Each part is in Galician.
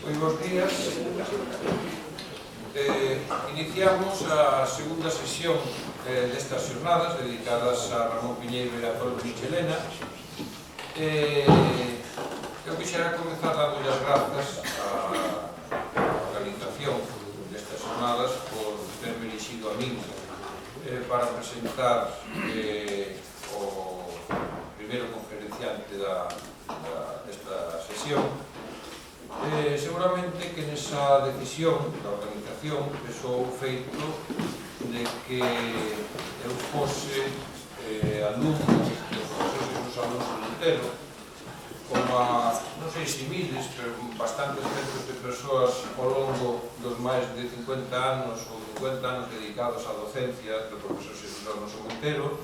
Buenos días. Iniciamos a segunda sesión destas xornadas dedicadas a Ramón Piñeiro e a Pablo Michelena. Eu quixera comezar dando as grazas á organización destas xornadas por terme elixido a min para presentar o primeiro conferenciante desta sesión. Seguramente que nesa decisión da organización pesou o feito de que eu fose alumno dos procesos alunos do Montero, como a, non sei se miles, pero bastantes centros de persoas ao longo dos máis de 50 anos ou 50 anos dedicados á docencia do profesor Xesús Alonso Montero,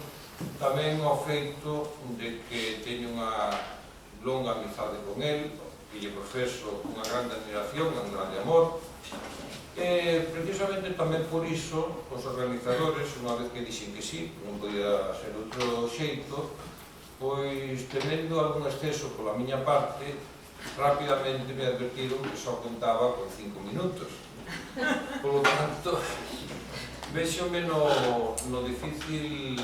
tamén ao feito de que teño unha longa amizade con el, que lle profeso unha grande admiración, un grande amor. Precisamente tamén por iso, os organizadores, unha vez que dixen que sí, non podía ser outro xeito, pois temendo algún exceso pola miña parte, rapidamente me advertiron que só contaba con 5 minutos. Polo tanto, vexome na difícil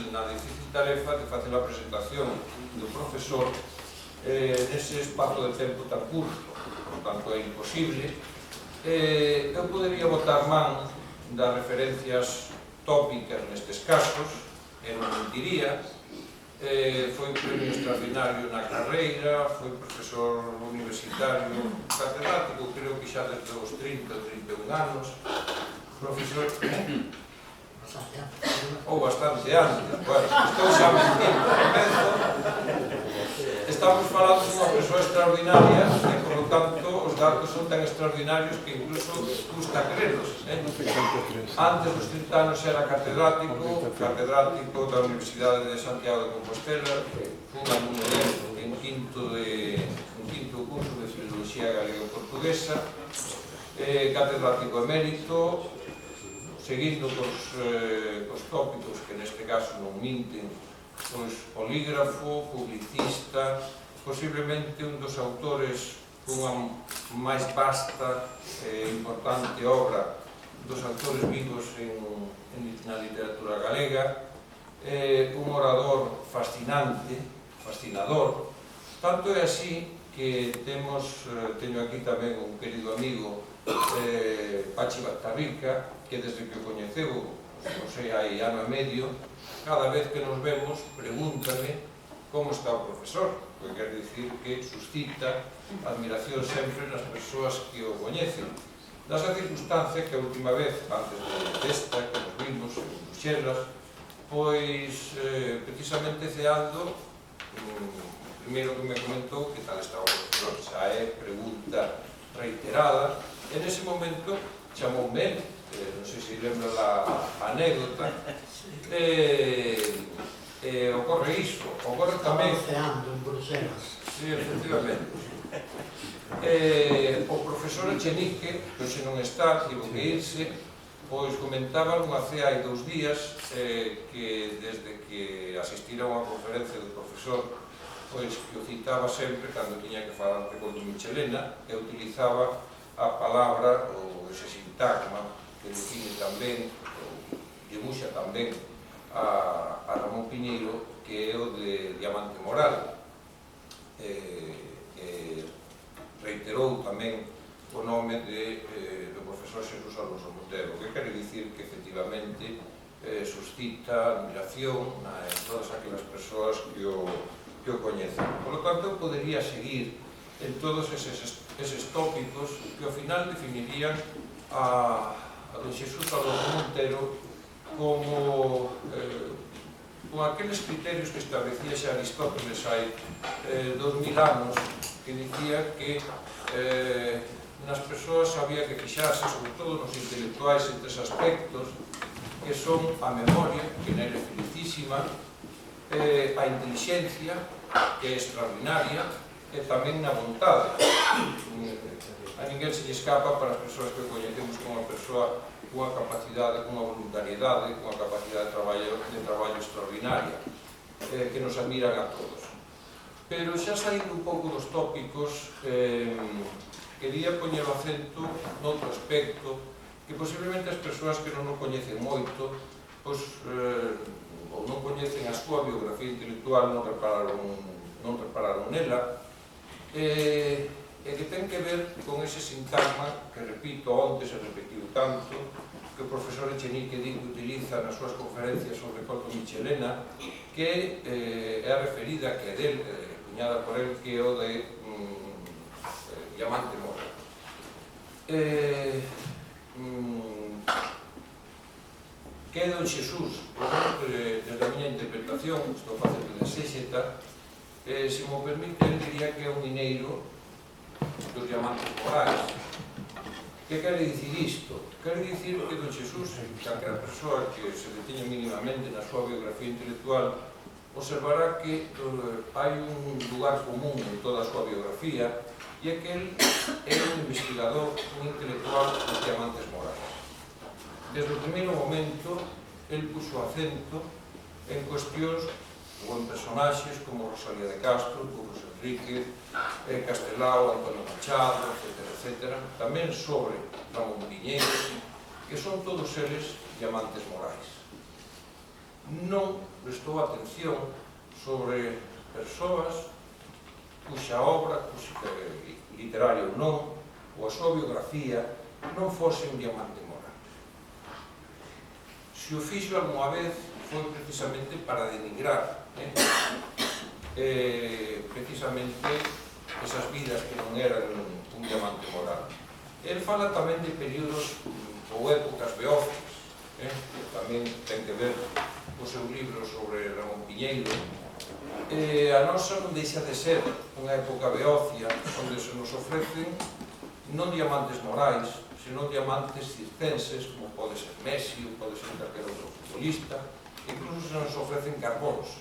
tarefa de facer a presentación do profesor nese espazo de tempo tan curto, por tanto é imposible. Eu podería botar man das referencias tópicas nestes casos, e non mentiría. Foi premio extraordinario na carreira, foi profesor universitario catedrático, creo que xa desde os 30 ou 31 anos, profesor ou bastante antes, bueno, estou xa mentindo, estamos falando dunha persoa extraordinaria e, por lo tanto, os datos son tan extraordinarios que incluso custa creerlos. Antes dos 30 anos era catedrático da Universidade de Santiago de Compostela, fun alumno en quinto curso de Filoloxía Galega e Portuguesa, catedrático emérito, seguindo cos tópicos que neste caso non minten, pois polígrafo, publicista, posiblemente un dos autores cunha máis vasta e importante obra dos autores vivos na literatura galega, un orador fascinante, fascinador, tanto é así que teño aquí tamén un querido amigo, Pachi Batarrica, que desde que o coñeceu, non sei, hai ano e medio, cada vez que nos vemos, pregúntame como está o profesor, porque quer dicir que suscita admiración sempre nas persoas que o coñecen. Dasa circunstancia que a última vez, antes desta, que nos vimos en Bruxelas, pois, precisamente ceando, o primeiro que me comentou que tal está o profesor, xa é pregunta reiterada, e nese momento chamoume, non sei se lembra a anécdota, ocorre iso, ocorre tamén... Estaba ceando en Bruxelas. Sí, efectivamente. O profesor Echenique, que hoxe non está, tivo que irse, pois comentaba nunha cea hai 2 días que desde que asistira a unha conferencia do profesor, pois que o citaba sempre cando tiña que falar con Michelena, e utilizaba a palabra, ou ese sintagma, que define tamén, ou debuxa tamén a Ramón Piñeiro, que é o de diamante moral. Reiterou tamén o nome do profesor profesor Xesús Alonso Montero, que quere dicir que efectivamente suscita admiración en todas aquelas persoas que o coñecen. Por lo tanto, eu podería seguir en todos eses tópicos que ao final definirían a don Xesús Alonso Montero como con aqueles criterios que establecía xa Aristóteles hai 2000 anos, que dicía que nas persoas había que fixarse, sobre todo nos intelectuais, en tres aspectos, que son a memoria, que nela é felicísima, a inteligencia, que é extraordinaria, e tamén na vontade. A ninguén se lle escapa para as persoas que coñecemos como unha persoa cunha capacidade, cunha voluntariedade, cunha capacidade de traballo extraordinaria, que nos admiran a todos. Pero xa saindo un pouco dos tópicos, quería poñer o acento noutro aspecto que posiblemente as persoas que non o coñecen moito ou non coñecen a súa biografía intelectual non repararon nela, e que ten que ver con ese sintagma que, repito, onte se repetiu tanto, que o profesor Echenique utiliza nas súas conferencias sobre Coldo Michelena, que é a referida, que é del, cuñada por el, que é o de Diamante Mora. Que é don Xesús, desde a miña interpretación, estou facendo de exégeta, se mo permite, eu diría que é un mineiro dos diamantes morais. Que quere dicir isto? Quere dicir que don Xesús, calquera persoa que se detiña mínimamente na súa biografía intelectual, observará que hai un lugar común en toda a súa biografía, e é que el é un investigador, un intelectual dos diamantes morais. Desde o primeiro momento, el puxo acento en cuestións ou en personaxes como Rosalía de Castro, Curros Enríquez, Castelao, Antonio Machado, etc. Tamén sobre Ramón Piñeiro, que son todos eles diamantes morais. Non prestou atención sobre persoas cuxa obra, literaria ou non, ou a súa biografía, non fose un diamante moral. Se o fixo algunha vez, foi precisamente para denigrar precisamente esas vidas que non eran un diamante moral. El fala tamén de períodos ou épocas beócias, que tamén ten que ver co seu libro sobre Ramón Piñeiro. A nosa non deixa de ser unha época beócia onde se nos ofrecen non diamantes morais, senón diamantes circenses, como pode ser Messi ou pode ser calquer outro futbolista, e incluso se nos ofrecen carbóns,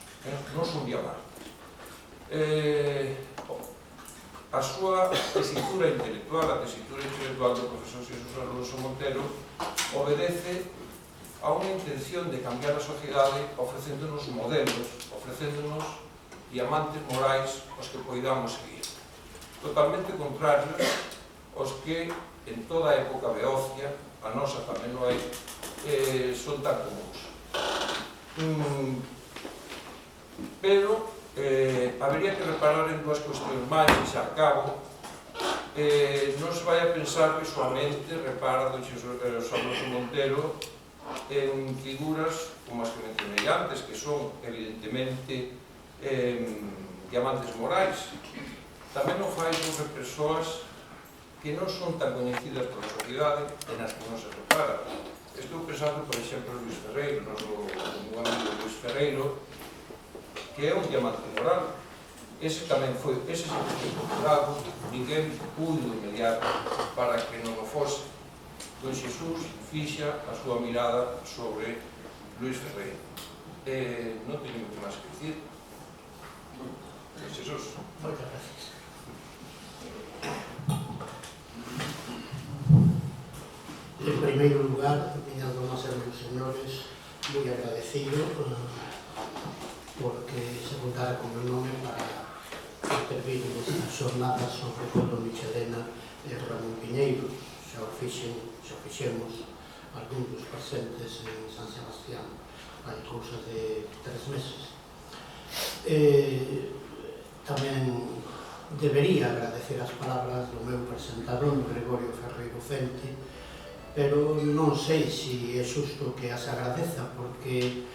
non son diamantes. A súa tesitura intelectual, a tesitura intelectual do profesor Xesús Alonso Montero, obedece a unha intención de cambiar a sociedade ofrecéndonos modelos, ofrecéndonos diamantes morais aos que poidamos seguir. Totalmente contrarios aos que en toda a época beócia, a nosa tamén non hai, son tan comuns. Pero habería que reparar en dúas cuestións máis, e xa acabo. Non se vai a pensar que soamente repara don Xesús Alonso Montero en figuras como as que mencionei antes, que son evidentemente diamantes morais. Tamén o fai sobre persoas que non son tan coñecidas pola sociedade e nas que non se repara. Estou pensando, por exemplo, en Luís Ferreiro, o amigo Luís Ferreiro, que é un diamante moral. Ese tamén foi, ese se foi procurado, ninguén pudo mediar para que non o fose. Don Xesús fixa a súa mirada sobre Luís Ferreiro. Non teño moito máis que dicir. Don Xesús. Moitas gracias. En primeiro lugar, miñas damas e meus señores, moi agradecido porque se contara con meu nome para intervir nestas xornadas sobre Coldo Michelena e Ramón Piñeiro. Xa fixemos algún dos presentes en San Sebastián hai cousa de 3 meses. Tamén debería agradecer as palabras do meu presentador, Gregorio Ferreiro Fente, pero non sei se é xusto que as agradeza, porque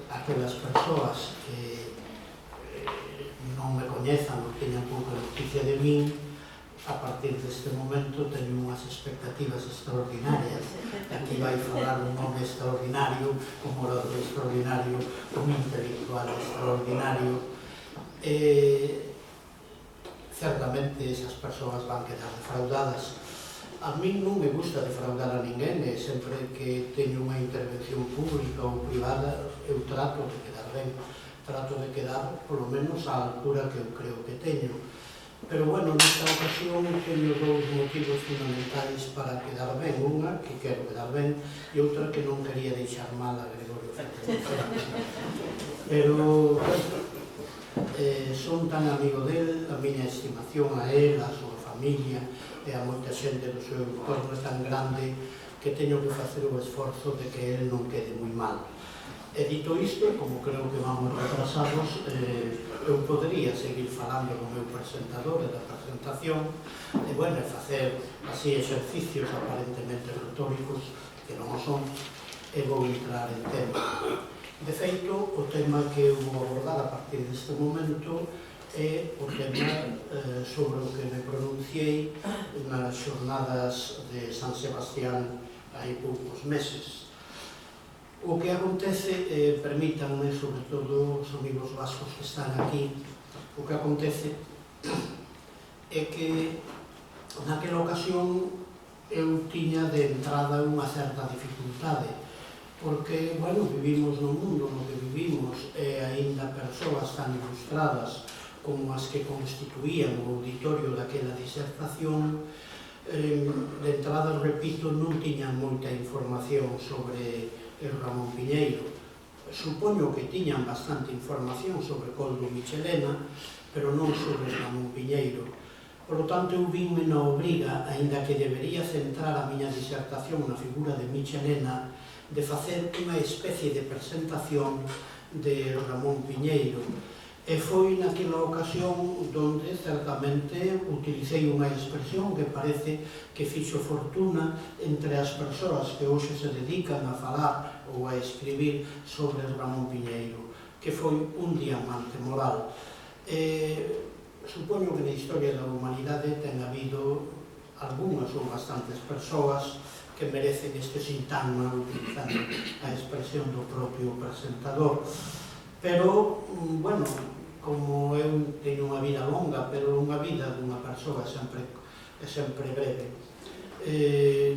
aquelas persoas que non me coñezan ou teñan pouca noticia de min, a partir deste momento teño unhas expectativas extraordinarias. Aquí vai falar un home extraordinario, un orador extraordinario, un intelectual extraordinario. Certamente esas persoas van quedar defraudadas. A min non me gusta defraudar a ninguén, e sempre que teño unha intervención pública ou privada eu trato de quedar ben, trato de quedar polo menos á altura que eu creo que teño. Pero, bueno, nesta ocasión teño dous motivos fundamentais para quedar ben. Unha, que quero quedar ben, e outra que non quería deixar mal a Gregorio Fernández. Pero, son tan amigo del, a miña estimación a él, a súa familia e a moita xente do seu entorno é tan grande que teño que facer o esforzo de que él non quede moi mal. E dito isto, como creo que vamos retrasados, eu podería seguir falando do meu presentador e da presentación e, bueno, facer así exercicios aparentemente retóricos que non o son, e vou entrar en tema. De feito, o tema que eu vou abordar a partir deste momento é o tema sobre o que me pronunciei nas xornadas de San Sebastián hai poucos meses. O que acontece, permítanme, sobre todo os amigos vascos que están aquí, o que acontece é que naquela ocasión eu tiña de entrada unha certa dificultade, porque, bueno, vivimos no mundo no que vivimos e aínda persoas tan ilustradas como as que constituían o auditorio daquela disertación, de entrada, repito, non tiñan moita información sobre Ramón Piñeiro. Supoño que tiñan bastante información sobre Koldo Michelena, pero non sobre Ramón Piñeiro. Por lo tanto, eu vinme na obriga, aínda que debería centrar a miña disertación na figura de Michelena, de facer unha especie de presentación de Ramón Piñeiro. E foi naquela ocasión donde certamente utilicei unha expresión que parece que fixo fortuna entre as persoas que hoxe se dedican a falar ou a escribir sobre Ramón Piñeiro, que foi un diamante moral. Supoño que na historia da humanidade ten habido algunhas ou bastantes persoas que merecen este sintagma utilizando a expresión do propio presentador. Pero, bueno, como eu teño unha vida longa, pero unha vida dunha persoa é sempre breve.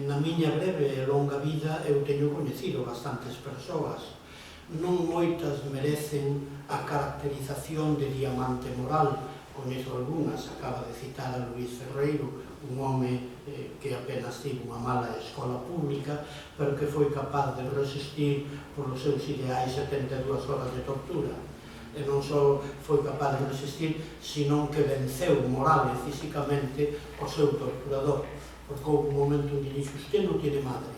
Na miña breve e longa vida eu teño coñecido bastantes persoas. Non moitas merecen a caracterización de diamante moral. Coñezo algunhas, acaba de citar a Luís Ferreiro, un home que apenas tivo unha mala escola pública, pero que foi capaz de resistir polos seus ideais 72 horas de tortura. E non só foi capaz de resistir, senón que venceu moral e físicamente o seu torturador. Porque houve un momento en que dixo, usted non tiene madre.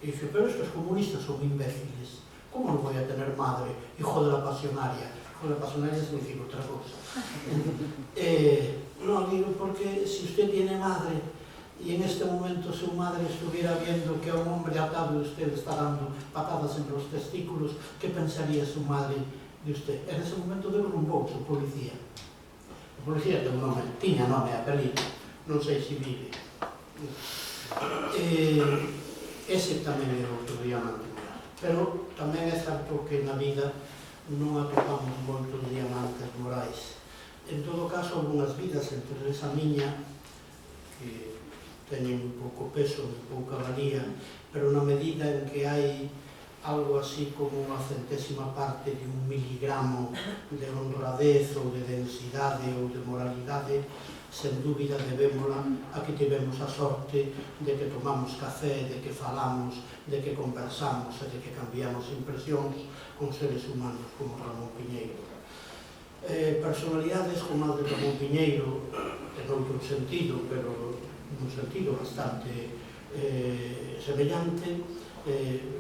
E dixo, pero estos comunistas son imbéciles. ¿Cómo no voy a tener madre? Hijo de la pasionaria. Hijo de la pasionaria significa otra cosa. No, digo, porque si usted tiene madre y en este momento su madre estuviera viendo que a un hombre atado usted le está dando patadas en los testículos, ¿qué pensaría su madre de usted? En ese momento derrumbou su policía. A policía ten un nome, tiña nome, apelido, non sei se vive. Ese tamén é outro diamante moral. Pero tamén é certo que na vida non atopamos moitos diamantes morais. En todo caso, algunhas vidas entre esa miña que teñen un pouco peso, un pouca valía, pero na medida en que hai algo así como unha centésima parte de 1 miligramo de honradez ou de densidade ou de moralidade, sen dúbida debémola a que tivemos a sorte de que tomamos café, de que falamos, de que conversamos e de que cambiamos impresións con seres humanos como Ramón Piñeiro. Personalidades como a de Ramón Piñeiro, en outro sentido, pero nun sentido bastante semellante,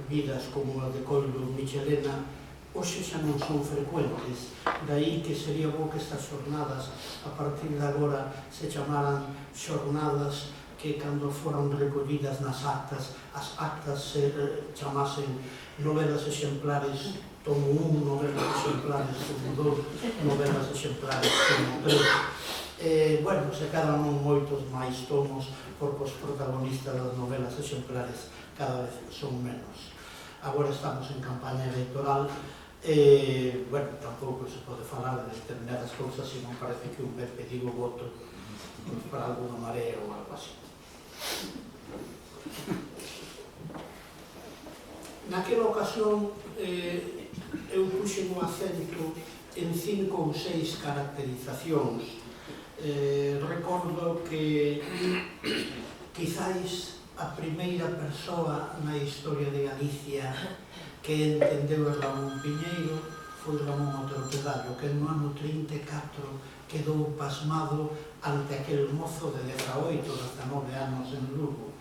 vidas como a de Koldo Michelena, hoxe xa non son frecuentes, daí que sería bo que estas xornadas a partir de agora se chamaran xornadas que cando foran recollidas nas actas, as actas se chamasen novelas exemplares tomo 1, novelas exemplares tomo 2, novelas exemplares tomo 3. Bueno, se quedan moitos máis tomos porque os protagonistas das novelas exemplares cada vez son menos. Agora estamos en campaña electoral e, bueno, tampouco se pode falar de determinadas cousas se non parece que un ben pedido voto para alguna marea ou algo así. Naquela ocasión eu puxen o acento en 5 ou 6 caracterizacións. Recordo que quizáis a primeira persoa na historia de Galicia que entendeu a Ramón Piñeiro foi Ramón Otero Pedrallo, que no ano 34 quedou pasmado ante aquel mozo de 18, 19 anos en Lugo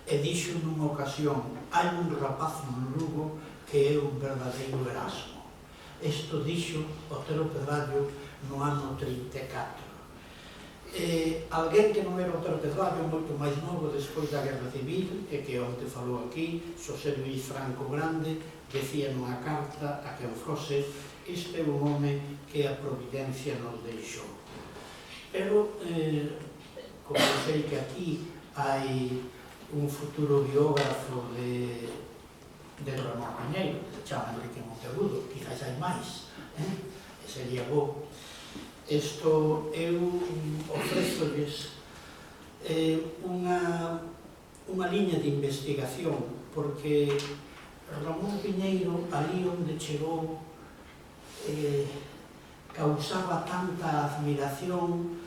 e dixo nunha ocasión: hai un rapaz en Lugo que é un verdadeiro Erasmo. Isto dixo Otero Pedrallo no ano 34. Alguén que non era Otero Pedrallo, moito máis novo despois da Guerra Civil, e que onte falou aquí, Xosé Luís Franco Grande, decía nunha carta a quen fose: este é un home que a providencia nos deixou. Pero, como sei que aquí hai un futuro biógrafo de Ramón Piñeiro, que se chama Enrique Monteagudo, quizás hai máis, sería bo. Isto eu ofrezolles unha liña de investigación, porque Ramón Piñeiro, ali onde chegou, causaba tanta admiración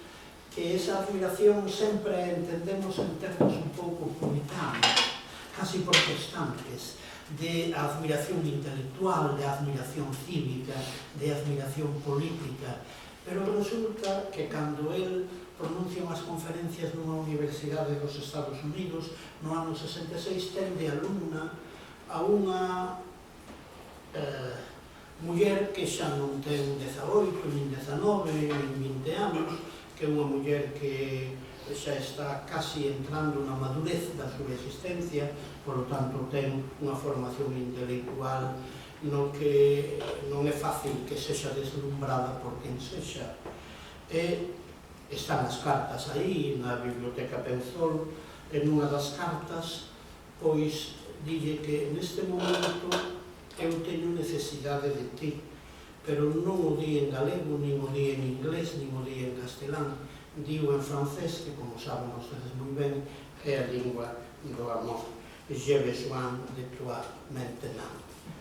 que esa admiración sempre entendemos en termos un pouco puritanos, casi protestantes, de admiración intelectual, de admiración cívica, de admiración política. Pero resulta que cando el pronuncia unhas conferencias nunha universidade dos Estados Unidos no ano 66, ten de alumna a unha muller que xa non ten 18, nin 19, nin 20 anos, que é unha muller que xa está casi entrando na madurez da súa existencia, por lo tanto ten unha formación intelectual no que non é fácil que sexa deslumbrada por quen sexa. Están as cartas aí na Biblioteca Penzol, e nunha das cartas pois dille que neste momento eu teño necesidade de ti, pero non o di en galego, nin o di en inglés, nin o di en castelán, digo en francés, que como saben vostedes moi ben é a lingua do amor. Je besoin de toi maintenant.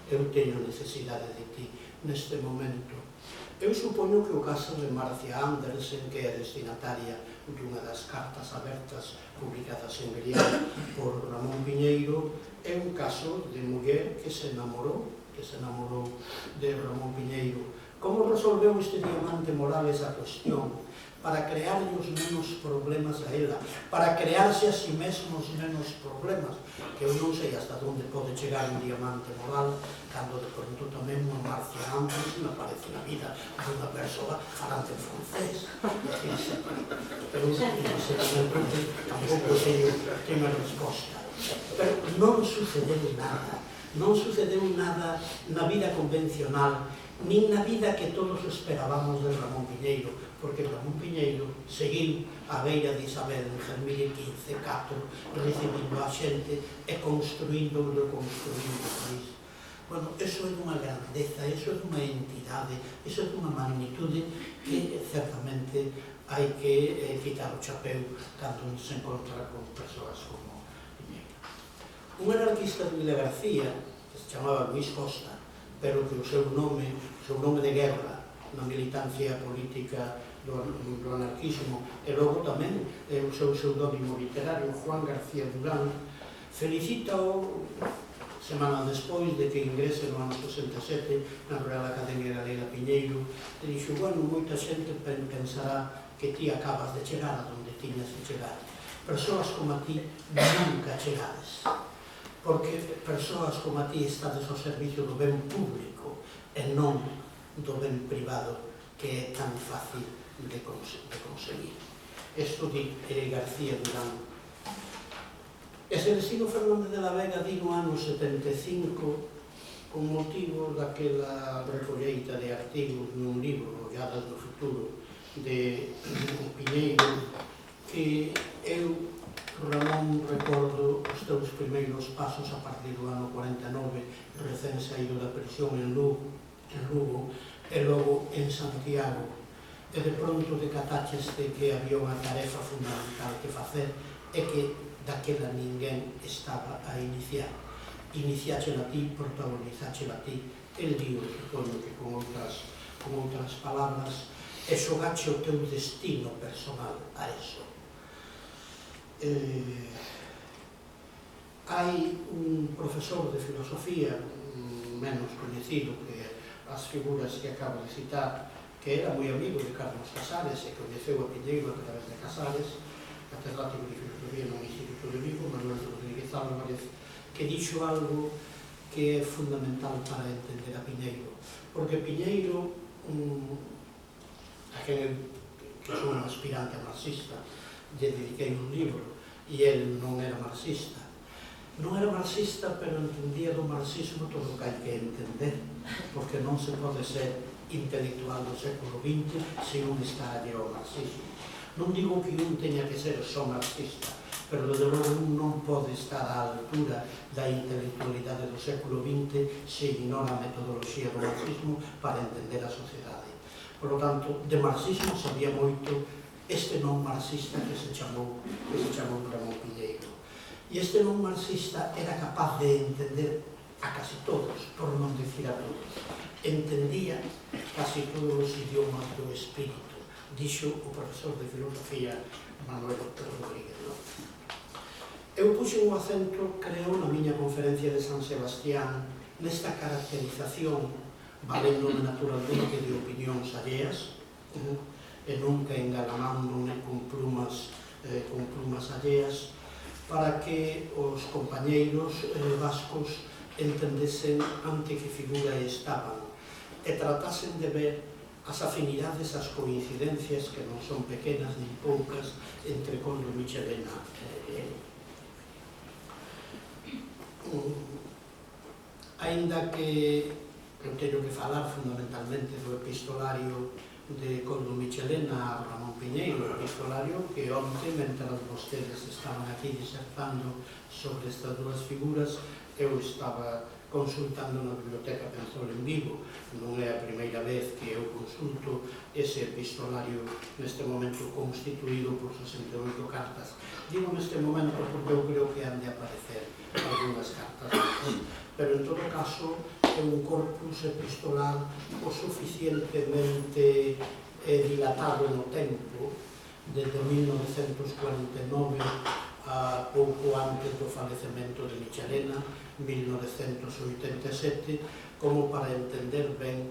Eu teño necesidade de ti neste momento. Eu supoño que o caso de Marcia Andersen, que é destinataria dunha das cartas abertas publicadas en griego por Ramón Piñeiro, é un caso de muller que se enamorou de Ramón Piñeiro. Como resolveu este diamante moral esa cuestión? Para crearnos menos problemas a ela, para crearse a si mesmos menos problemas, que eu non sei hasta onde pode chegar un diamante moral cando de pronto tamén unha Marcia Andersen aparece na vida dunha persoa falante en francés. Pero tampouco teño a resposta. Pero non sucedeu nada na vida convencional, nin na vida que todos esperábamos de Ramón Piñeiro, porque Ramón Piñeiro seguiu a beira de Isabel en 2015, recibindo a xente e construindo o reconstruindo o país. Bueno, eso é dunha grandeza, eso é dunha entidade, eso é dunha magnitude que certamente hai que quitar o chapéu cando se encontra con persoas como Piñeiro. Un anarquista de Vila García, que se chamaba Luís Costa, pero que o seu nome de guerra na militancia política do anarquismo e logo tamén o seu pseudónimo literario, Juan García Durán, felicita-o semana despois de que ingrese no ano 67 na Real Academia Galega Piñeiro, e dixo: bueno, moita xente pensará que ti acabas de chegar a donde tiñas de chegar. Persoas como a ti nunca chegades, porque persoas como a ti estades ao servicio do ben público e non do ben privado, que é tan fácil de conseguir. Isto di García Durán. E Celestino Fernández de la Vega di no ano 75, con motivo daquela recolleita de artigos nun libro, Olladas do Futuro, de Piñeiro, que eu, Ramón, recordo os teus primeiros pasos a partir do ano 49, recén saído da prisión en Lugo, e logo en Santiago, e de pronto decataches de que había unha tarefa fundamental que facer e que daquela ninguén estaba a iniciar. Iniciáchela ti, protagonizáchela ti, el digo que con outras palabras, e xogache o teu destino personal a eso. Hai un profesor de filosofía menos coñecido que as figuras que acabo de citar, que era moi amigo de Carlos Casares e coñeceu a Piñeiro a través de Casares, catedrático de filosofía no Instituto de Vigo, Manuel Rodríguez Álvarez, que dixo algo que é fundamental para entender a Piñeiro, porque Piñeiro, a quen que sou un aspirante marxista, lle dediquei un libro e el non era marxista. Non era marxista, pero entendía do marxismo todo o que hai que entender, porque non se pode ser intelectual do século XX se non está alleo ao marxismo. Non digo que un teña que ser só marxista, pero desde logo un non pode estar á altura da intelectualidade do século XX se ignora a metodoloxía do marxismo para entender a sociedade. Por lo tanto, de marxismo sabía moito este non marxista que se chamou Ramón Piñeiro. E este non marxista era capaz de entender a casi todos, por non decir a todos. Entendía casi todos os idiomas do espírito, dixo o profesor de filosofía Manuel Rodríguez. Eu puxe un acento, creo, na miña conferencia de San Sebastián, nesta caracterización, valéndome naturalmente de opinións alleas, e nunca engalamándome con plumas alleas, para que os compañeiros vascos entendesen ante que figura estaban e tratasen de ver as afinidades, as coincidencias, que non son pequenas nin poucas, entre Koldo Michelena e ele. Ainda que eu teño que falar fundamentalmente do epistolario de Koldo Michelena a Ramón Piñeiro, epistolario que onte, mentras vostedes estaban aquí disertando sobre estas dúas figuras, eu estaba consultando na Biblioteca Penzol en Vigo. Non é a primeira vez que eu consulto ese epistolario neste momento constituído por 68 cartas. Digo neste momento porque eu creo que han de aparecer algunhas cartas máis. Pero en todo caso é un corpus epistolar o suficientemente dilatado no tempo, desde 1949 a pouco antes do falecemento de Michelena, 1987, como para entender ben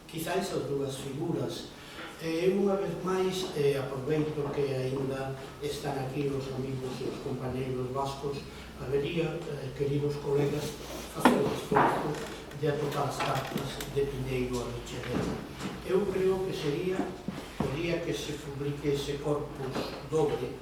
quizáis as dúas figuras. Unha vez máis, aproveito que aínda están aquí os amigos e os compañeiros vascos, habería, queridos colegas, facer o esforzo de atocar as cartas de Piñeiro a Michelena. Eu creo que sería o día que se publique ese corpus doble,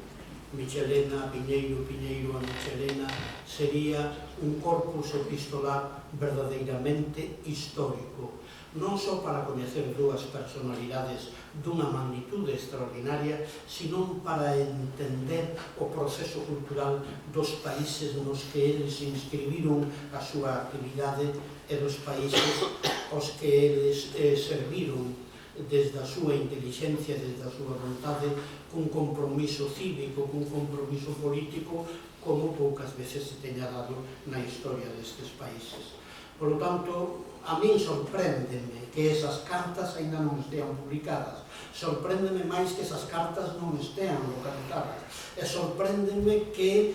Michelena a Piñeiro, Piñeiro a Michelena, sería un corpus epistolar verdadeiramente histórico, non só para coñecer dúas personalidades dunha magnitude extraordinaria, sino para entender o proceso cultural dos países nos que eles inscribiron a súa actividade e dos países aos que eles serviron desde a súa inteligencia, desde a súa vontade, cun compromiso cívico, cun compromiso político, como poucas veces se teña dado na historia destes países. Por lo tanto, a min sorpréndeme que esas cartas ainda non estean publicadas. Sorpréndeme máis que esas cartas non estean localizadas. E sorpréndeme que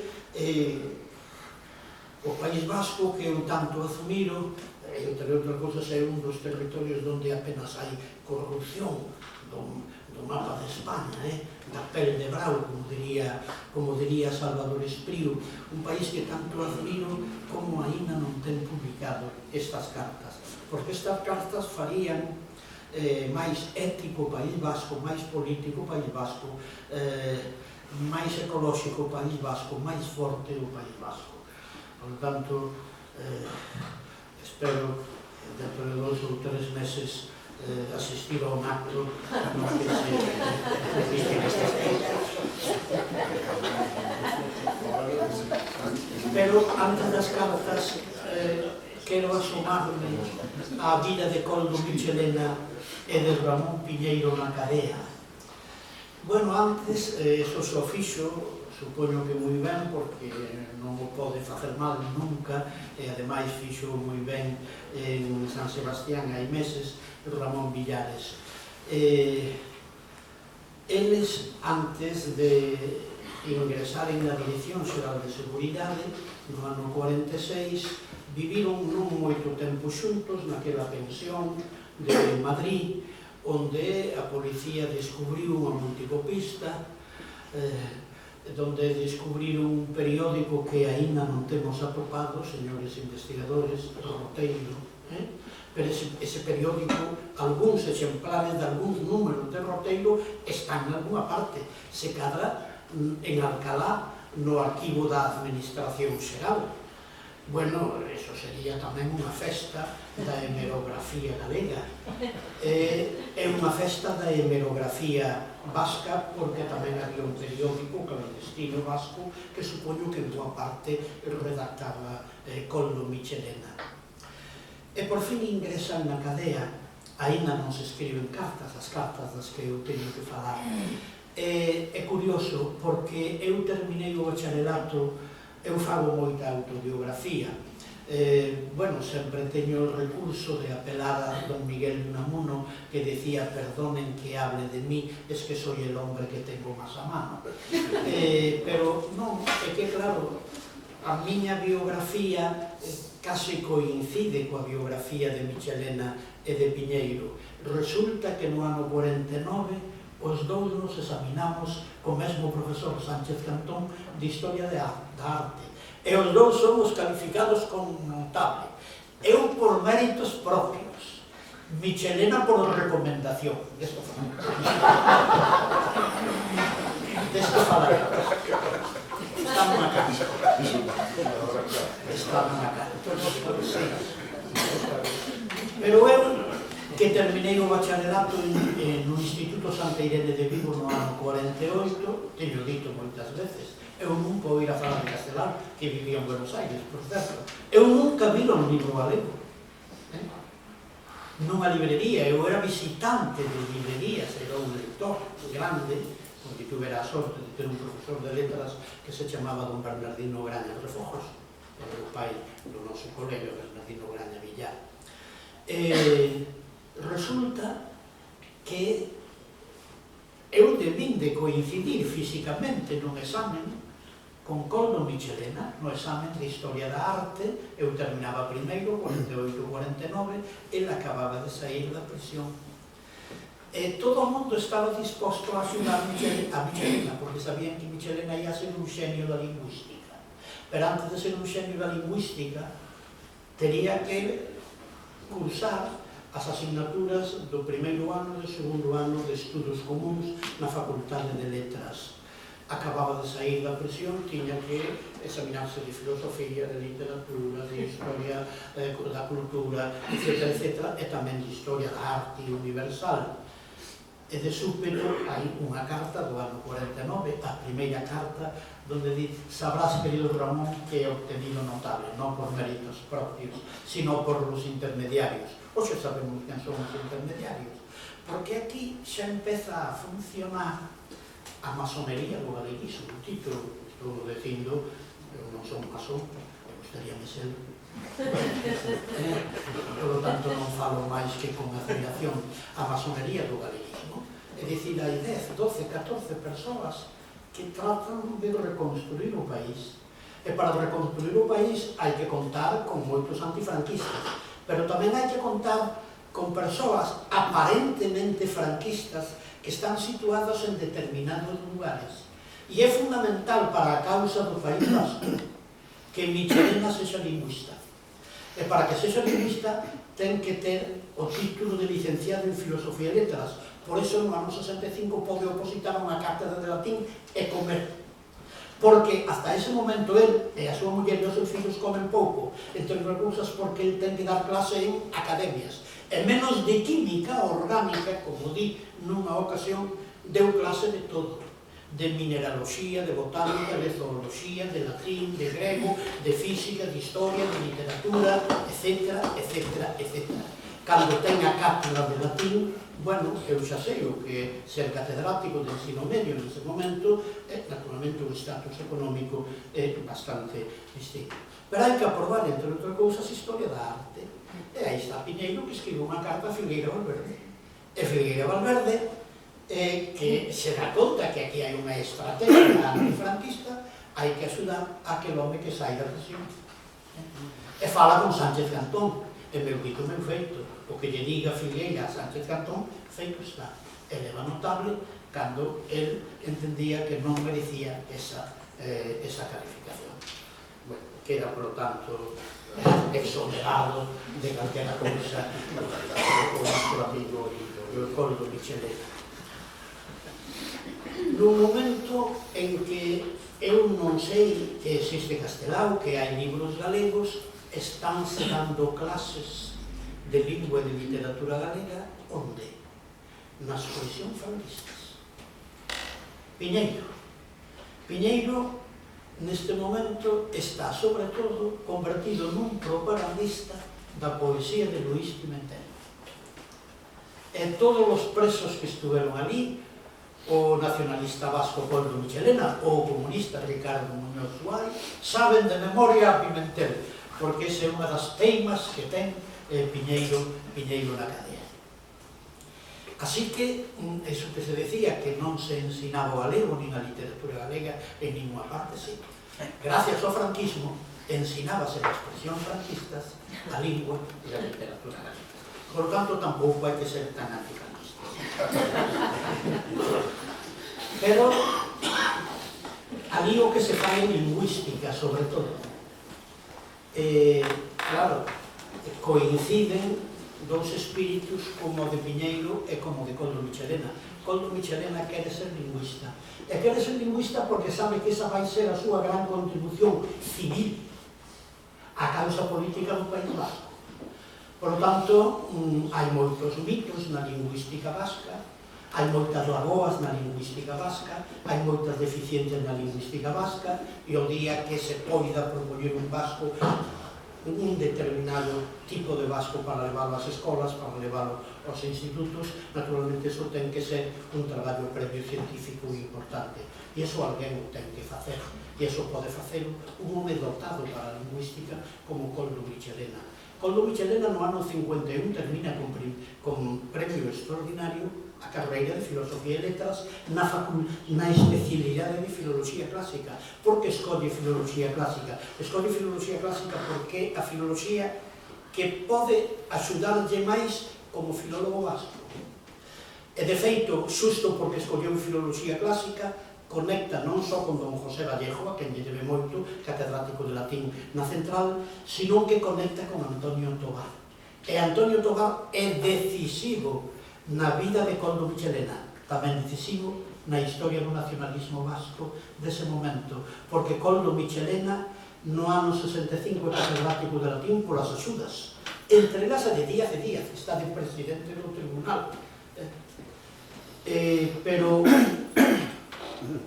o País Vasco, que eu tanto admiro, entre outras cousas, é un dos territorios onde apenas hai corrupción do mapa de España, da pel de brau, como diría Salvador Espriu, un país que tanto admiro como aínda non ten publicado estas cartas, porque estas cartas farían máis ético o País Vasco, máis político o País Vasco, máis ecolóxico o País Vasco, máis forte o País Vasco. Por tanto, espero dentro de 2 ou 3 meses asistir a un acto no que se dicen estas cosas. Pero antes das cartas quero asomarme á vida de Koldo Michelena e de Ramón Piñeiro na cadea. Bueno, antes, eso se o fixo, supoño que moi ben, porque non o pode facer mal nunca, e ademais fixo moi ben en San Sebastián hai meses, Ramón Villares. Eles, antes de ingresaren na Dirección Xeral de Seguridade, no ano 46, viviron non moito tempo xuntos naquela pensión de Madrid, onde a policía descubriu unha multicopista, onde descubriron un periódico que aínda non temos atopado, señores investigadores, Roteiro, pero ese periódico, algúns exemplares de algúns números de Roteiro están en alguna parte, se cadra en Alcalá, no arquivo da Administración Xeral. Bueno, eso sería tamén unha festa da hemerografía galega. É unha festa da hemerografía vasca, porque tamén había un periódico clandestino vasco que supoño que en boa parte redactaba Koldo Michelena. E por fin ingresan na cadea, aínda non se escriben cartas, as cartas das que eu teño que falar. É curioso, porque eu terminei o bacharelato, eu fago moita autobiografía. Bueno, sempre teño o recurso de apelar a don Miguel Unamuno, que decía, perdonen que hable de mí, es que soy el hombre que tengo más a mano. Pero non, é que claro, a miña biografía case coincide coa biografía de Michelena e de Piñeiro. Resulta que no ano 49 os dous nos examinamos co mesmo profesor Sánchez Cantón de Historia da Arte. E os dous somos calificados con notable. Eu por méritos propios, Michelena por recomendación. Desto falaremos. Está nunha casa. Está nunha casa. Pero eu, que terminei o bacharelato no Instituto Santa Irene de Vigo no ano 48, teño dito moitas veces, eu nunca oír a falar de castelán, que vivía en Buenos Aires, por certo. Eu nunca vi un libro galego. Nunha librería, eu era visitante de librerías, era un lector grande, porque tuvera a sorte de ter un profesor de letras que se chamaba don Bernardino Graña Refojos, era o pai do noso colega Bernardino Graña Villar. Resulta que eu debín de coincidir físicamente nun examen con Koldo Michelena, no examen de Historia da Arte. Eu terminaba primeiro, 48-49, ele acababa de sair da prisión. Todo o mundo estaba disposto a axudar a Michelena, porque sabían que Michelena ia ser un xenio da lingüística. Pero antes de ser un xenio da lingüística, tería que cursar as asignaturas do primeiro ano e do segundo ano de Estudos Comuns na Facultade de Letras. Acababa de sair da prisión, tiña que examinarse de filosofía, de literatura, de historia da cultura, etc., e tamén de historia da arte universal. E de súpeto hai unha carta do ano 49, a primeira carta, donde di: sabrás, querido Ramón, que he obtenido notable, non por méritos propios, sino por los intermediarios. Hoxe sabemos quen son os intermediarios, porque aquí xa empeza a funcionar a masonería do galeguismo. O título, estou dicindo, eu non son masón, me gustaría me ser, por lo tanto non falo máis que con admiración a masonería do galeguismo. É dicir, hai 10, 12, 14 persoas que tratan de reconstruir o país. E para reconstruir o país hai que contar con moitos antifranquistas, pero tamén hai que contar con persoas aparentemente franquistas que están situadas en determinados lugares. E é fundamental para a causa do País Vasco que Michelena sexa lingüista. E para que sexa lingüista ten que ter o título de licenciado en Filosofía e Letras, Por iso, no ano 65, pode opositar unha cátedra de latín e comer. Porque hasta ese momento el e a súa muller e os seus fillos comen pouco, entre outras cousas porque el ten que dar clase en academias. E menos de química orgánica, como di nunha ocasión, deu clase de todo. De mineraloxía, de botánica, de zooloxía, de latín, de grego, de física, de historia, de literatura, etc, etc, etc. Cando ten a cátedra de latín, bueno, eu xa sei o que ser catedrático de ensino medio nese momento é, naturalmente, un estatus económico bastante distinto. Pero hai que aprobar, entre outras cousas, historia da arte. E aí está Piñeiro, que escribe unha carta a Filgueira Valverde. E Filgueira Valverde, que se dá conta que aquí hai unha estrategia antifranquista, hai que axudar a que o home que sai da prisión. E fala con Sánchez Cantón. E meu dito, meu feito. O que lle diga Filgueira a Sánchez Cantón, feito está. Ele era notable cando el entendía que non merecía esa calificación. Bueno, queda, por lo tanto, exonerado de calquera cousa o noso amigo Leopoldo Michelena. No momento en que eu non sei que existe Castelao, que hai libros galegos, estánse dando clases de lingua e de literatura galega, onde? Nas coleccións franquistas. Piñeiro. Piñeiro, neste momento, está, sobre todo, convertido nun propagandista da poesía de Luís Pimentel. E todos os presos que estuveron ali, o nacionalista vasco Koldo Michelena ou o comunista Ricardo Muñoz Suárez, saben de memoria a Pimentel, porque esa é unha das teimas que ten Piñeiro na cadea. Así que, eso que se decía, que non se ensinaba o galego nin a literatura galega en ninguna parte, sí. Gracias ao franquismo, ensinábase as expresións franquistas, a lingua e a literatura galega. Por tanto, tampouco hai que ser tan antifranquistas. Pero, ali o que se fai en lingüística, sobre todo, claro, coinciden dous espíritus como o de Piñeiro e como o de Koldo Michelena. Koldo Michelena quere ser lingüista. E quere ser lingüista porque sabe que esa vai ser a súa gran contribución civil á causa política do País Vasco. Por tanto, hai moitos mitos na lingüística vasca, hai moitas lagoas na lingüística vasca, hai moitas deficiencias na lingüística vasca, e o día que se poida propoñer un vasco, un determinado tipo de vasco para leválo ás escolas, para leválo aos institutos, naturalmente iso ten que ser un traballo previo científico importante. E iso alguén o ten que facer. E iso pode facer un home dotado para a lingüística como Koldo Michelena. Koldo Michelena no ano 51 termina con premio extraordinario a carreira de Filosofía e Letras na especialidade de Filoloxía Clásica. Por que escolle Filoloxía Clásica? Escolle Filoloxía Clásica porque a filoloxía que pode axudarlle máis como filólogo vasco. E de feito, xusto porque escolleu Filoloxía Clásica, conecta non só con don José Vallejo, a quen lle debe moito, catedrático de latín na Central, sino que conecta con Antonio Tobar. E Antonio Tobar é decisivo na vida de Koldo Michelena, tamén decisivo na historia do nacionalismo vasco dese momento, porque Koldo Michelena no ano 65 é catedrático de latín polas axudas. Entregase de Díaz e Díaz, está de presidente do tribunal. Pero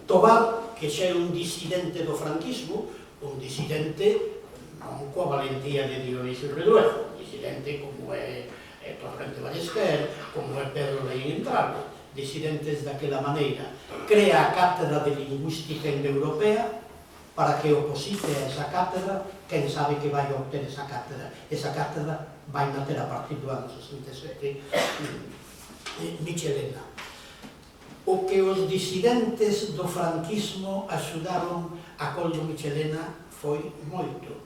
Tobar, que xa é un disidente do franquismo, un disidente non coa valentía de Dionisio Reduejo, un disidente como é Torrente Ballester, como é Pedro Leín Entralvo, disidentes daquela maneira. Crea a cátedra de lingüística indoeuropea para que oposite a esa cátedra, quen sabe que vai obter esa cátedra. Esa cátedra vai nacer a partir do ano 67 Michelena. O que os disidentes do franquismo axudaron a Koldo Michelena foi moito.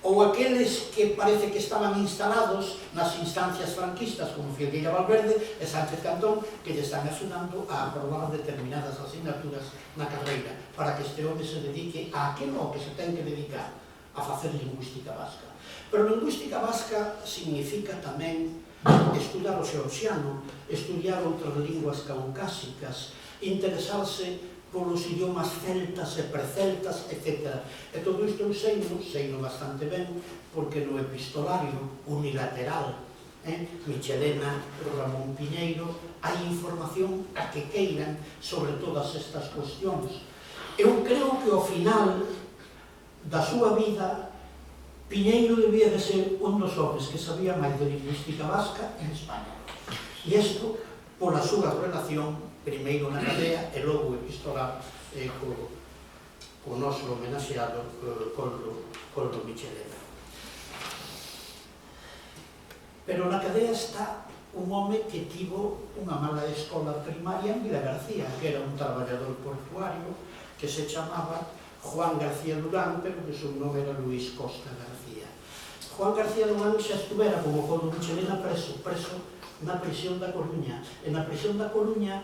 Ou aqueles que parece que estaban instalados nas instancias franquistas, como Filgueira Valverde e Sánchez Cantón, que lle están axudando a aprobar determinadas asignaturas na carreira, para que este home se dedique a aquilo que se ten que dedicar, a facer lingüística vasca. Pero lingüística vasca significa tamén estudar o xeorxiano, estudiar outras linguas caucásicas, interesarse polos idiomas celtas e preceltas, etc. E todo isto eu seino bastante ben, porque no epistolario unilateral Michelena, Ramón Piñeiro, hai información a que queiran sobre todas estas cuestións. Eu creo que ao final da súa vida Piñeiro debía de ser un dos homes que sabía máis de lingüística vasca en España. E isto pola súa relación, primeiro na cadea e logo epistolar co noso homenaxeado Coldo Michelena. Pero na cadea está un home que tivo unha mala escola primaria en Vilagarcía, que era un traballador portuario que se chamaba Juan García Durán, pero que o seu nome era Luís Costa García. Juan García Durán xa estuvera como Coldo Michelena preso na prisión da Coruña. E na prisión da Coruña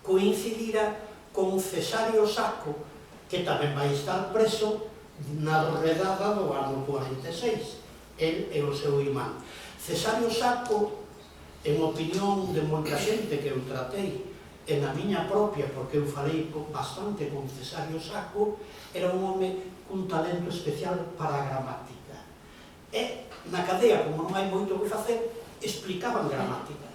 coincidira con Cesario Sacco, que tamén vai estar preso na redada do ano 46, el e o seu irmán. Cesario Sacco, en opinión de moita xente que eu tratei, e na miña propia, porque eu falei bastante con Cesario Sacco, era un home cun talento especial para a gramática. E na cadea, como non hai moito que facer, explicaban gramática.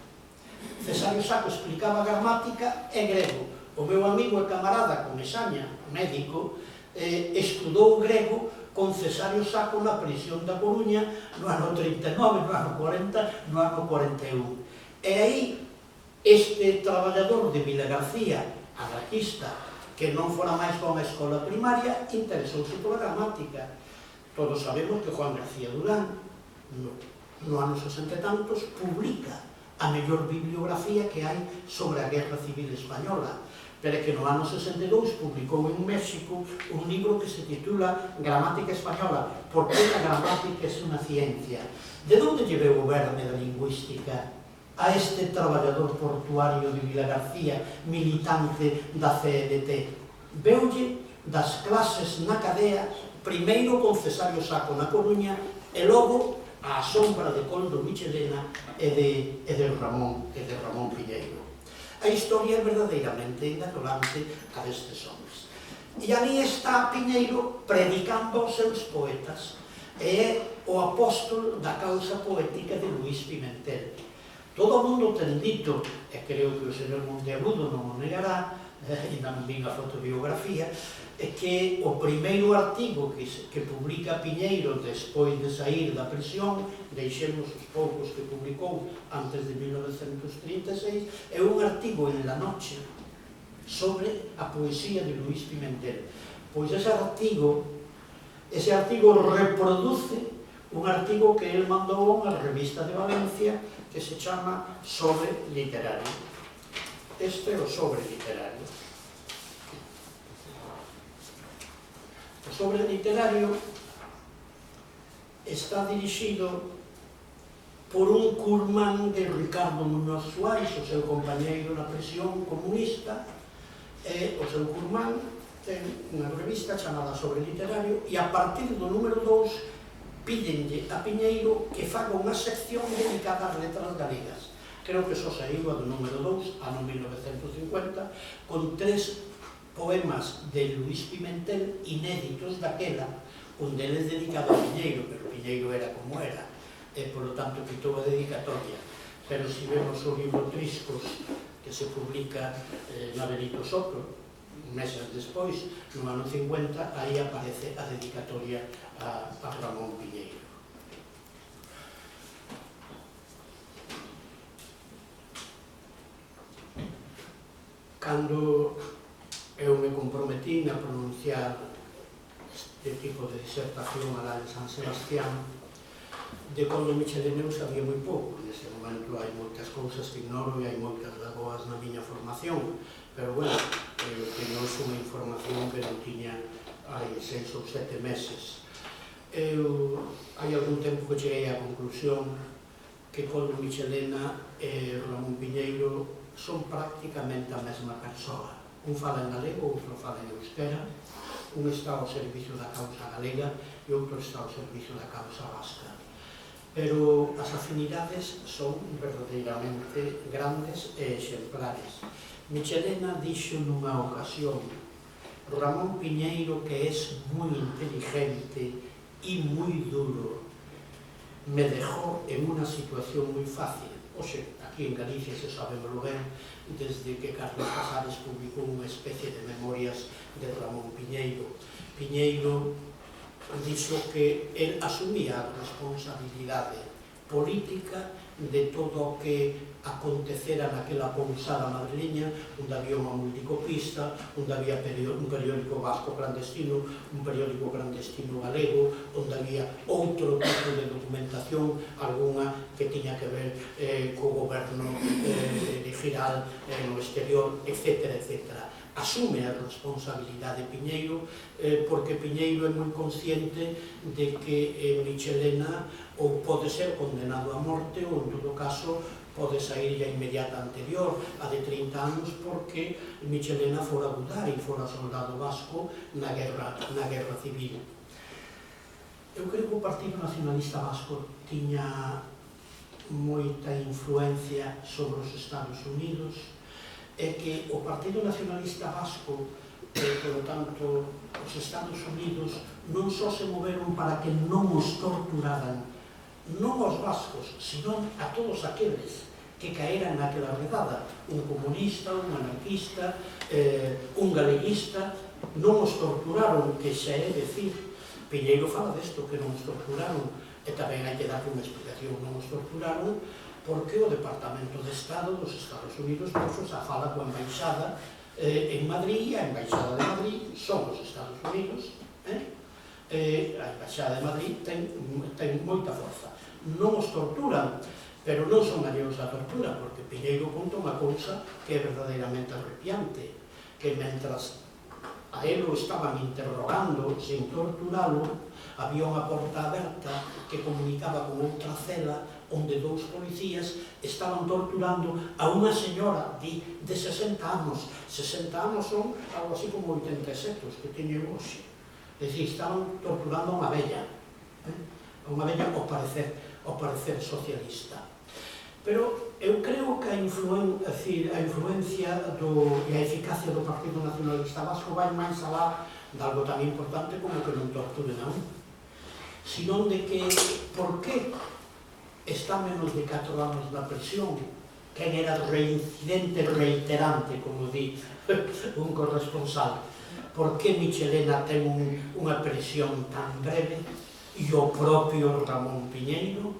Cesario Sacco explicaba gramática e grego. O meu amigo e camarada Comesaña, médico, estudou grego con Cesario Sacco na prisión da Coruña no ano 39, no ano 40, no ano 41. E aí, este traballador de Vilagarcía, anarquista, que non fora máis con a escola primaria, interesouse pola gramática. Todos sabemos que Juan García Durán, no ano 60 e tantos, publica a mellor bibliografía que hai sobre a Guerra Civil Española, pero que no ano 62 publicou en México un libro que se titula Gramática Española, por que a gramática é unha ciencia. De onde lle veu o verme da lingüística a este traballador portuario de Vilagarcía, militante da CEDT? Veulle das clases na cadea, primeiro con Cesario Sacco na Coruña, e logo á sombra de Coldo Michelena e de Ramón Piñeiro. A historia é verdadeiramente indolente a destes homens. E ali está Piñeiro predicando aos seus poetas, e é o apóstol da causa poética de Luís Pimentel. Todo o mundo ten dito, e creo que o señor Monteagudo non o negará, e non vin a fotobiografía, é que o primeiro artigo que publica Piñeiro despois de sair da prisión, deixemos os poucos que publicou antes de 1936, é un artigo en La Noche sobre a poesía de Luís Pimentel. Pois ese artigo reproduce un artigo que el mandou a unha revista de Valencia que se chama Sobre Literario. Este é o Sobre Literario. O Sobre Literario está dirixido por un curmán de Ricardo Muñoz Suárez, o seu compañeiro na prisión comunista, e o seu curmán ten unha revista chamada Sobre Literario, e a partir do número 2 pídenlle a Piñeiro que faga unha sección dedicada ás letras galegas. Creo que só saiu a do número 2, ano 1950, con 3 poemas de Luís Pimentel inéditos daquela, un deles dedicado a Piñeiro, pero Piñeiro era como era, e polo tanto quitou a dedicatoria. Pero se vemos o libro Triscos, que se publica na Benito Soto, meses despois, no ano 50, aí aparece a dedicatoria a Ramón Piñeiro. Cando eu me comprometín a pronunciar este tipo de disertación alá en San Sebastián, de Coldo Michelena eu sabía moi pouco. Neste momento hai moitas cousas que ignoro e hai moitas lagoas na miña formación, pero, bueno, teño unha información que non tiña hai 6 ou 7 meses. Hai algún tempo que cheguei á conclusión que Coldo Michelena e Ramón Piñeiro son prácticamente a mesma persoa. Un fala en galego, outro fala en euskera, un está ao servicio da causa galega e outro está ao servicio da causa vasca. pero as afinidades son verdadeiramente grandes e exemplares. Michelena dixo nunha ocasión: Ramón Piñeiro, que es muy inteligente y muy duro, me dejó en una situación muy fácil. Oxe, aquí en Galicia se sabe moi ben, desde que Carlos Casares publicou unha especie de memorias de Ramón Piñeiro. Piñeiro dixo que el asumía a responsabilidade política de todo o que acontecera naquela pousada madrileña, onde había unha multicopista, onde había un periódico vasco clandestino, un periódico clandestino galego, onde había outro tipo de documentación, algunha que tiña que ver co goberno de Giral no exterior, etc., etc. Asume a responsabilidade Piñeiro, porque Piñeiro é moi consciente de que Michelena ou pode ser condenado a morte ou, en todo caso, pode sair a inmediata anterior, a de 30 anos, porque Michelena fora budari, fora soldado vasco na guerra civil. Eu creo que o Partido Nacionalista Vasco tiña moita influencia sobre os Estados Unidos, é que o Partido Nacionalista Vasco, por lo tanto, os Estados Unidos non só se moveron para que non os torturaran, non aos vascos, senón a todos aqueles que caeran naquela redada, un comunista, un anarquista, un galeguista, non os torturaron, que xa é decir, Piñeiro fala desto, que non os torturaron, e tamén hai que dar unha explicación, non os torturaron, porque o Departamento de Estado dos Estados Unidos xa fala coa embaixada en Madrid, e a embaixada de Madrid son os Estados Unidos, a embaixada de Madrid ten moita forza. Non os torturan, pero non son alleos a tortura, porque Piñeiro conta unha cousa que é verdadeiramente arrepiante, que mentras a él o estaban interrogando sin torturalo, había unha porta aberta que comunicaba con outra cela onde dous policías estaban torturando a unha señora de 60 anos. 60 anos son algo así como 87 os que teñen hoxe. É dicir, estaban torturando a unha vella ao parecer socialista. Pero eu creo que a influencia e a eficacia do Partido Nacionalista Vasco vai máis alá de algo tan importante como que non torturen a un, senón de que por que está menos de 4 anos na prisión, quen era reincidente reiterante, como di un corresponsal, por que Michelena ten unha prisión tan breve, e o propio Ramón Piñeiro.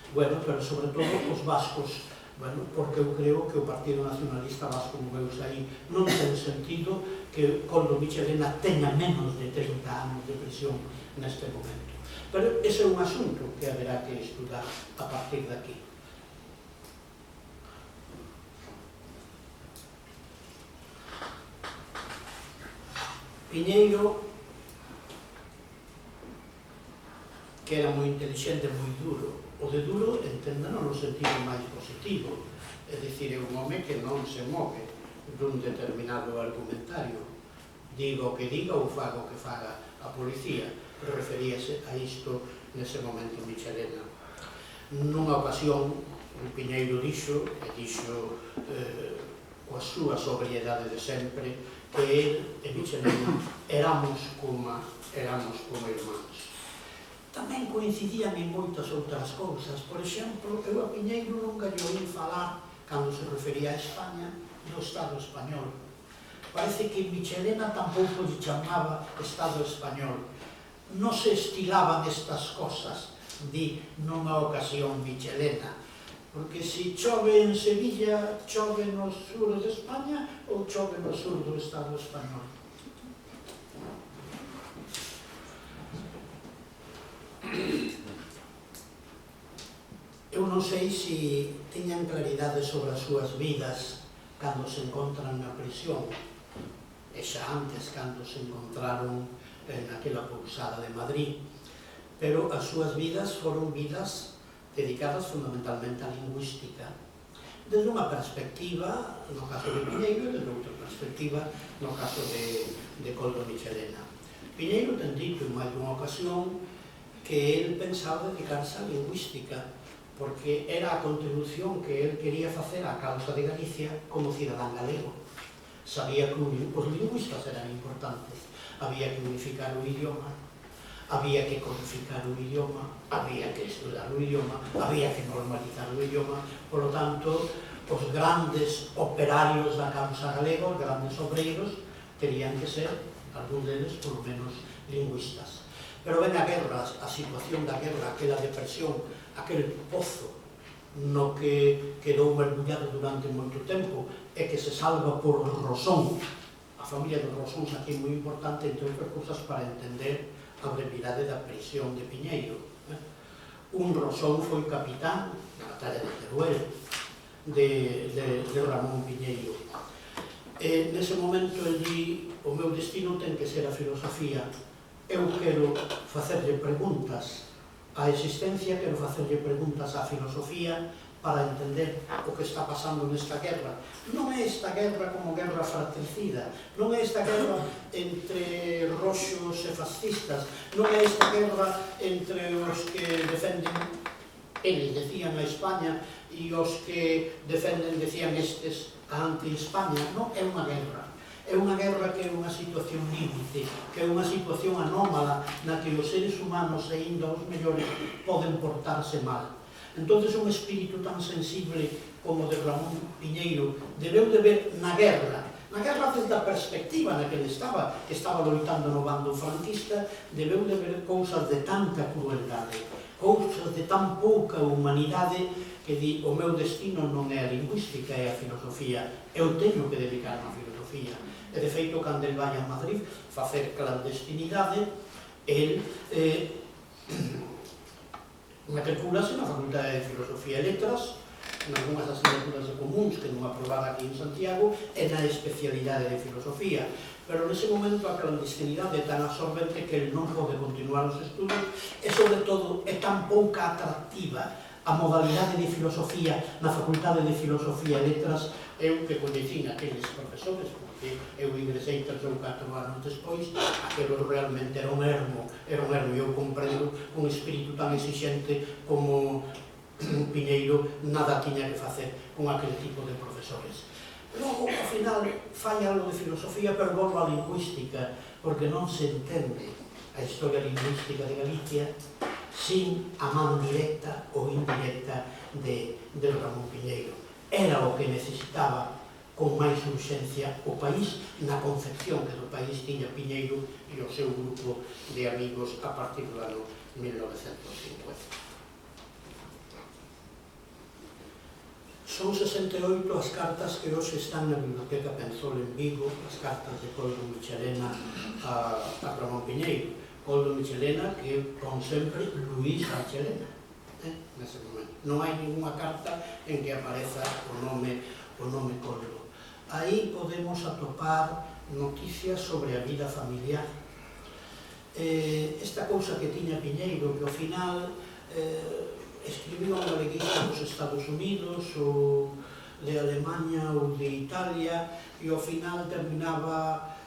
Bueno, pero sobre todo os vascos, bueno, porque eu creo que o Partido Nacionalista Vasco moveuse aí. Non ten sentido que Koldo Michelena teña menos de 30 anos de prisión neste momento. Pero ese é un asunto que haberá que estudar a partir de aquí. Piñeiro, que era moi inteligente, moi duro. O de duro, enténdano no sentido máis positivo, é dicir, é un home que non se move dun determinado argumentario. Diga o que diga ou faga o que faga a policía. Referíase a isto nese momento Michelena. Nunha ocasión, o Piñeiro dixo, e dixo coa súa sobriedade de sempre, que ele e Michelena éramos como irmáns. Tamén coincidían en moitas outras cousas. Por exemplo, eu a Piñeiro nunca lle oí falar, cando se refería a España, do Estado español. Parece que Michelena tampouco lle chamaba Estado español. Non se estilaban estas cosas, di nunha ocasión Michelena, porque se chove en Sevilla, chove no sur de España ou chove no sur do Estado español. Eu non sei se tiñan claridade sobre as súas vidas cando se encontran na prisión, e xa antes cando se encontraron naquela pousada de Madrid, pero as súas vidas foron vidas dedicadas fundamentalmente á lingüística, desde unha perspectiva, no caso de Piñeiro, e desde outra perspectiva, no caso de Koldo Michelena. Piñeiro ten dito en máis dunha ocasión que el pensaba dedicarse á lingüística, porque era a contribución que el quería facer á causa de Galicia como cidadán galego. Sabía que os lingüistas eran importantes, había que unificar o idioma, había que codificar o idioma, había que estudar o idioma, había que normalizar o idioma. Por lo tanto, os grandes operarios da causa galega, os grandes obreiros, terían que ser, algún deles, polo menos, lingüistas. Pero ven a guerra, a situación da guerra, aquela depresión, aquel pozo no que quedou mergulhado durante moito tempo e que se salva por Rosón. A familia de Rosón aquí é moi importante, entre outras cousas, para entender a brevidade da prisión de Piñeiro. Un Rosón foi capitán na batalla de Teruel de Ramón Piñeiro. Nese momento el di: o meu destino ten que ser a filosofía. Eu quero facerlle preguntas á existencia, quero facerlle preguntas á filosofía para entender o que está pasando nesta guerra. Non é esta guerra como guerra fratricida, non é esta guerra entre roxos e fascistas, non é esta guerra entre os que defenden, eles decían a España, e os que defenden, decían estes, a anti-España. Non é unha guerra. É unha guerra que é unha situación límite, que é unha situación anómala na que os seres humanos, aínda os mellores, poden portarse mal. Entón, un espírito tan sensible como o de Ramón Piñeiro debeu de ver na guerra desde a perspectiva na que ele estaba loitando no bando franquista, debeu de ver cousas de tanta crueldade, cousas de tan pouca humanidade, que di: o meu destino non é a lingüística, é a filosofía, eu teño que dedicarme á filosofía. E de feito, cando el vai a Madrid facer clandestinidade, el matriculase na Facultade de Filosofía e Letras, en algunhas asignaturas de comuns que non aprobaba aquí en Santiago, e na especialidade de filosofía. Pero nese momento a clandestinidade é tan absorbente que el non pode continuar os estudos e, sobre todo, é tan pouca atractiva a modalidade de filosofía na Facultade de Filosofía e Letras. Eu que coñecín aqueles profesores, porque eu ingresei 3 ou 4 anos despois, aquilo realmente era un ermo, e eu comprendo un espírito tan exixente como Piñeiro nada tiña que facer con aquel tipo de profesores. Logo, ao final, fai algo de filosofía, pero volvo á lingüística, porque non se entende a historia lingüística de Galicia sin a man directa ou indirecta de Ramón Piñeiro. Era o que necesitaba con máis urxencia o país, na concepción que do país tiña Piñeiro e o seu grupo de amigos a partir do ano 1950. Son 68 as cartas que hoxe están na Biblioteca Penzol en Vigo, as cartas de Coldo Michelena a Ramón Piñeiro. Coldo Michelena, que con sempre Luís Michelena, nese momento. Non hai ninguna carta en que apareza o nome Coldo. Aí podemos atopar noticias sobre a vida familiar. Esta cousa que tiña Piñeiro, que ao final escribiu a galeguista dos Estados Unidos, ou de Alemanha ou de Italia, e ao final terminaba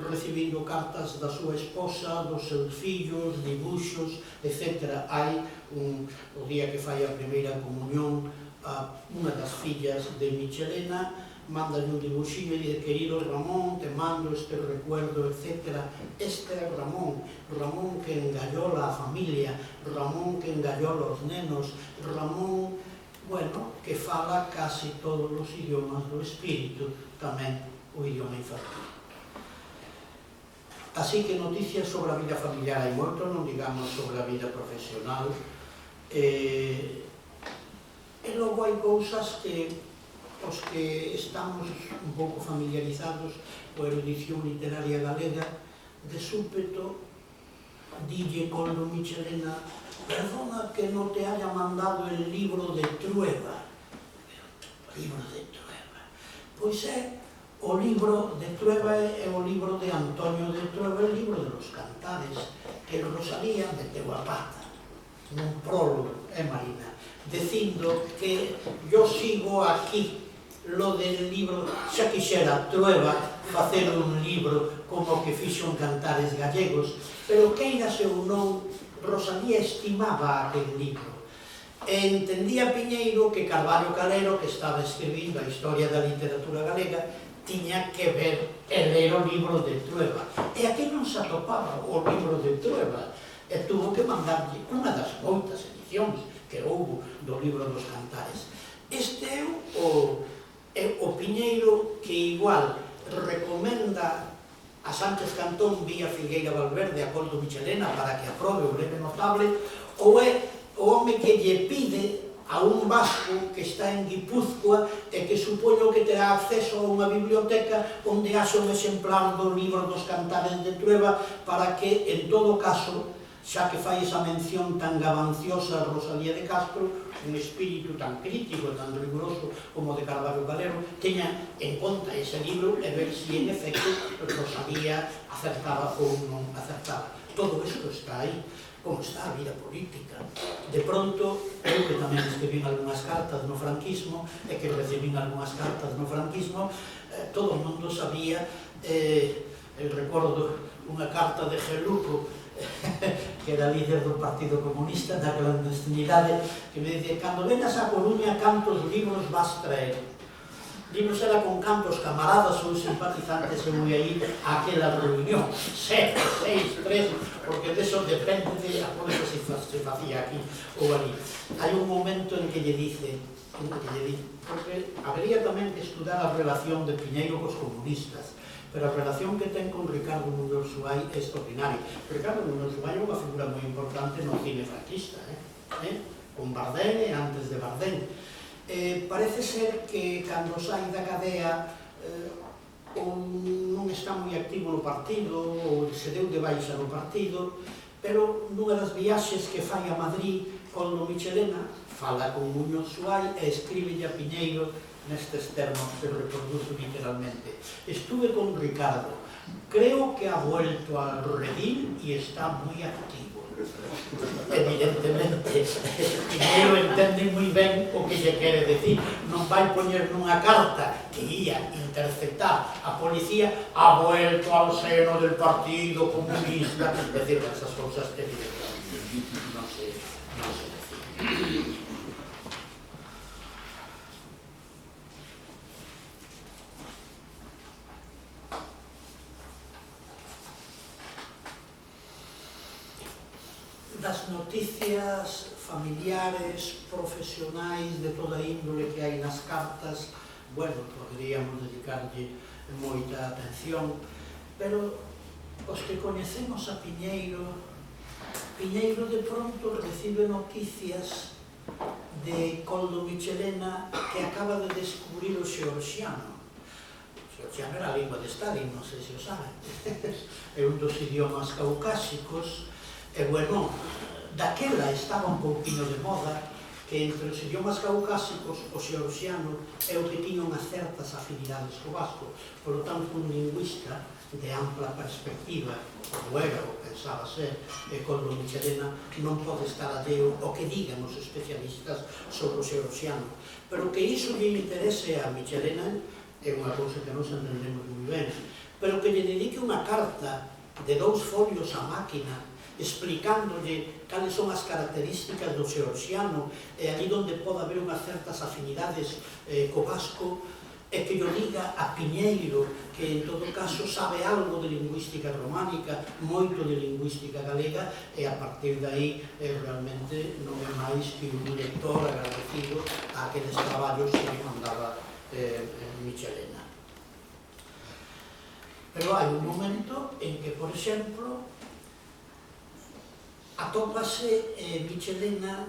recibindo cartas da súa esposa, dos seus fillos, dibuxos, etc. Hai, o día que fai a primeira comunión, unha das fillas de Michelena manda un dibuxinho e dice: querido Ramón, te mando este recuerdo, etc. Este é Ramón que engallola a familia, Ramón que engallola os nenos, Ramón, bueno, que fala casi todos os idiomas do espírito, tamén o idioma infantil. Así que noticias sobre a vida familiar hai moito, non digamos sobre a vida profesional. E logo hai cousas que os que estamos un pouco familiarizados coa erudición literaria galega, de súpeto dille Coldo Michelena: perdona que non te haya mandado el libro de Trueba. O libro de Trueba. Pois é, o libro de Trueba é o libro de Antonio de Trueba, o libro de los Cantares, que Rosalía meteu a pata nun prólogo, Marina, dicindo que yo sigo aquí lo del libro, xa quixera Trueba facer un libro como que fixo en Cantares gallegos, pero queirase ou non, Rosalía estimaba aquel libro. E entendía Piñeiro que Carballo Calero, que estaba escribindo a historia da literatura galega, tiña que ver e ler o libro de Trueba. E aquí non se atopaba o libro de Trueba. E tuvo que mandarlle unha das moitas edicións que houve do libro dos Cantares. Este é o Piñeiro que igual recomenda a Sánchez Cantón vía Filgueira Valverde a Coldo Michelena para que aprobe o breve notable, ou é o home que lle pide a un vasco que está en Guipúzcoa e que supoño que terá acceso a unha biblioteca onde haxa un exemplar do libro dos Cantares de Trueba para que, en todo caso, xa que fai esa mención tan gabanciosa a Rosalía de Castro, un espírito tan crítico e tan riguroso como de Carballo Calero, teña en conta ese libro e ver si en efecto Rosalía acertaba ou non acertaba. Todo isto está aí, como está a vida política. De pronto, eu que tamén escribín algunhas cartas no franquismo e que recibín algunhas cartas no franquismo, todo o mundo sabía, eu recordo unha carta de Geluco, que era líder do Partido Comunista da clandestinidade, que me dicía: cando venas a Coruña, cantos libros vas traer? Libros era con cantos camaradas ou simpatizantes eu ia ir a aquela reunión, 7, 6, 3, porque deso depende de a coisa se facía aquí ou ali. Hai un momento en que lle dice, porque habería tamén que estudar a relación de Piñeiro cos comunistas, pero a relación que ten con Ricardo Muñoz Suai é extraordinaria. Ricardo Muñoz Suai é unha figura moi importante no cine franquista, con Bardén e antes de Bardén. Parece ser que cando sai da cadea non está moi activo no partido, ou se deu de baixa no partido, pero nunha das viaxes que fai a Madrid con Michelena, fala con Muñoz Suai e escribe a Piñeiro nestes termos que reproduzo literalmente. Estuve con Ricardo, creo que ha vuelto al redil y está muy activo. Evidentemente, Piñeiro entende moi ben o que lle quere decir. Non vai poñer nunha carta que ia interceptar a policía: ha vuelto al seno del Partido Comunista. Es decir, esas cousas evidentemente non se deciden. Das noticias familiares, profesionais, de toda índole que hai nas cartas, bueno, poderíamos dedicarlle moita atención, pero os que coñecemos a Piñeiro de pronto recibe noticias de Coldo Michelena que acaba de descubrir o xeorxiano. O xeorxiano era a lingua de Stalin, non sei se o saben. É un dos idiomas caucásicos. E, bueno, daquela estaba un pouquinho de moda que entre os idiomas caucásicos o xeorxiano é o que tiña unhas certas afinidades co vasco. Por lo tanto, un lingüista de ampla perspectiva, como era o pensaba ser Coldo Michelena, non pode estar adeo ao que digan os especialistas sobre o xeorxiano. Pero que iso lle interese a Michelena é unha cousa que nos entendemos moi ben. Pero que lle dedique unha carta de 2 folios á máquina explicándolle cales son as características do xeorxiano e ali onde pode haber unhas certas afinidades co vasco, e que yo diga a Piñeiro, que en todo caso sabe algo de lingüística románica, moito de lingüística galega, e a partir de aí realmente non é máis que un lector agradecido a aqueles traballos que me mandaba Michelena. Pero hai un momento en que, por exemplo, atópase Michelena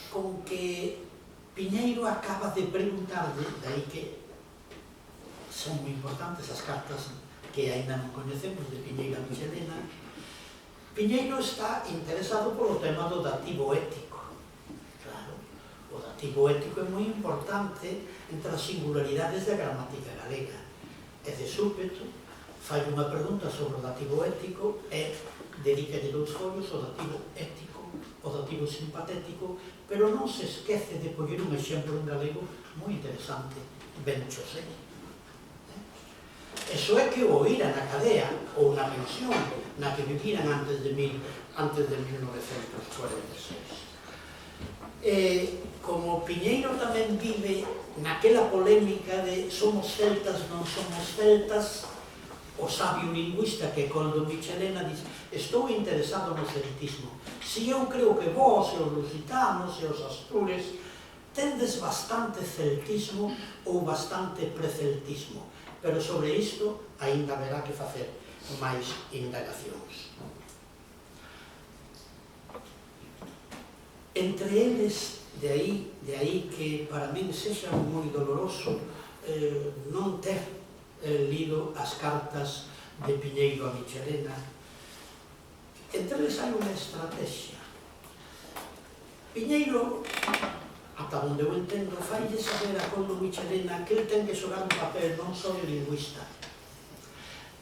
con que Piñeiro acaba de preguntarle, daí que son moi importantes as cartas que ainda non coñecemos de Piñeiro a Michelena. Piñeiro está interesado polo tema do dativo ético. Claro, o dativo ético é moi importante entre as singularidades da gramática galega. E de súpeto fai unha pregunta sobre o dativo ético e dedicalle 2 folios ao dativo ético, ao dativo simpatético, pero non se esquece de poñer un exemplo en galego moi interesante, ben chosei. Eso é que o oíra na cadea ou na pensión na que viviran antes de 1946. Como Piñeiro tamén vive naquela polémica de somos celtas, non somos celtas, o sabio lingüista que é Koldo Michelena dice: estou interesado no celtismo. Si eu creo que vos, e os lusitanos e os astures, tendes bastante celtismo ou bastante preceltismo, pero sobre isto aínda haberá que facer máis indagacións. Entre eles, de aí que para min sexa moi doloroso non ter lido as cartas de Piñeiro a Michelena. Entre eles hai unha estrategia. Piñeiro, ata onde eu entendo, faille saber a Koldo Michelena que ele ten que xogar un papel non só de lingüista,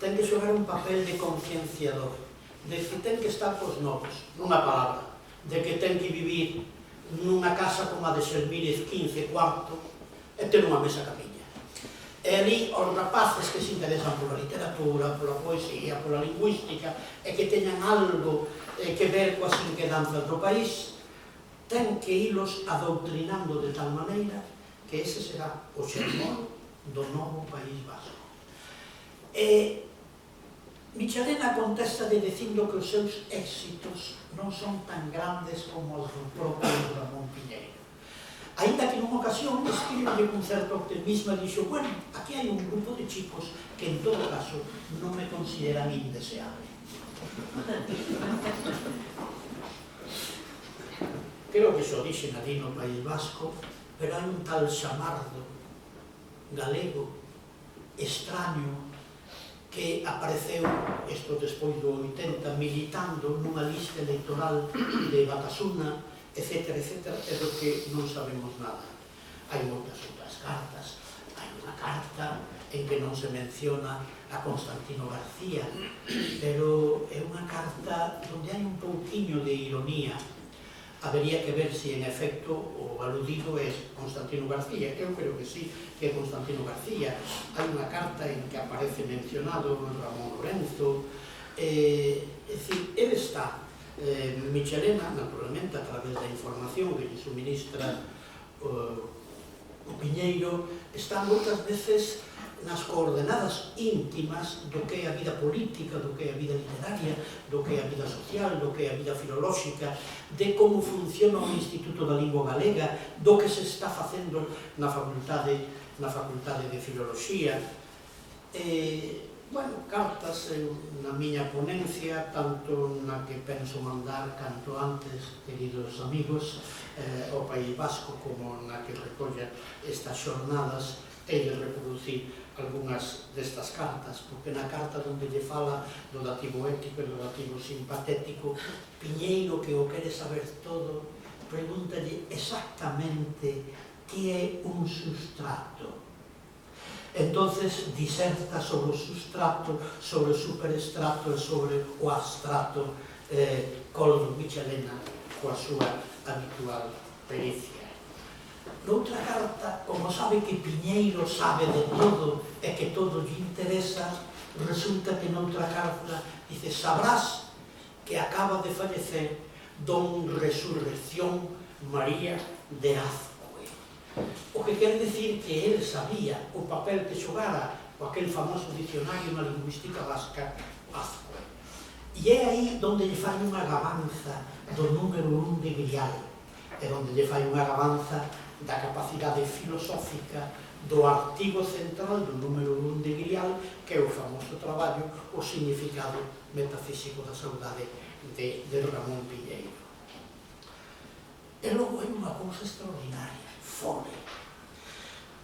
ten que xogar un papel de concienciador, de que ten que estar cos novos, nunha palabra, de que ten que vivir nunha casa como a de Xelmírez 15, cuarto, e ter unha mesa camiña. E ali, os rapaces que se interesan pola literatura, pola poesía, pola lingüística, e que teñan algo que ver coas inquedanzas do país, ten que ilos adoutrinando de tal maneira que ese será o xermón do novo País Vasco. E Michelena contesta de dicindo que os seus éxitos non son tan grandes como os do propio Ramón Piñeiro. Ainda que nunha ocasión escribe con certo optimismo e dixo: bueno, aquí hai un grupo de chicos que en todo caso non me consideran indeseable. Creo que xo dixen ali no País Vasco, pero hai un tal Xamardo galego extraño que apareceu, isto despois do 80, militando nunha lista electoral de Batasuna, etc., e do que non sabemos nada. Hai moitas outras cartas. Hai unha carta en que non se menciona a Constantino García, pero é unha carta onde hai un pouquiño de ironía. Habería que ver se, en efecto, o aludido é Constantino García. Eu creo que sí, que é Constantino García. Hai unha carta en que aparece mencionado Ramón Lorenzo. É dicir, ele está, Michelena, naturalmente, a través da información que lle suministra o Piñeiro, está moitas veces nas coordenadas íntimas do que é a vida política, do que é a vida literaria, do que é a vida social, do que é a vida filolóxica, de como funciona o Instituto da Lingua Galega, do que se está facendo na Facultade de Filoloxía. Bueno, cartas na miña ponencia, tanto na que penso mandar canto antes, queridos amigos, ao País Vasco, como na que recolla estas xornadas, e de reproducir algunhas destas cartas, porque na carta onde lle fala do dativo ético e do dativo simpatético, Piñeiro, que o quere saber todo, pregúntalle exactamente que é un sustrato. Entonces diserta sobre o sustrato, sobre o superestrato e sobre o abstrato, Koldo Michelena, coa súa habitual pericia. Noutra carta, como sabe que Piñeiro sabe de todo e que todo lle interesa, resulta que noutra carta dice: sabrás que acaba de fallecer Don Resurrección María de Azcue. O que quere dicir que ele sabía o papel que xogara o aquel famoso dicionario na lingüística vasca, Azcue. E é aí onde lle fai unha gabanza do número 1 de Grial, é onde lle fai unha gabanza da capacidade filosófica do artigo central do número 1 de Grial, que é o famoso traballo O significado metafísico da saudade de Ramón Piñeiro. E logo hai unha cousa extraordinaria, Fole.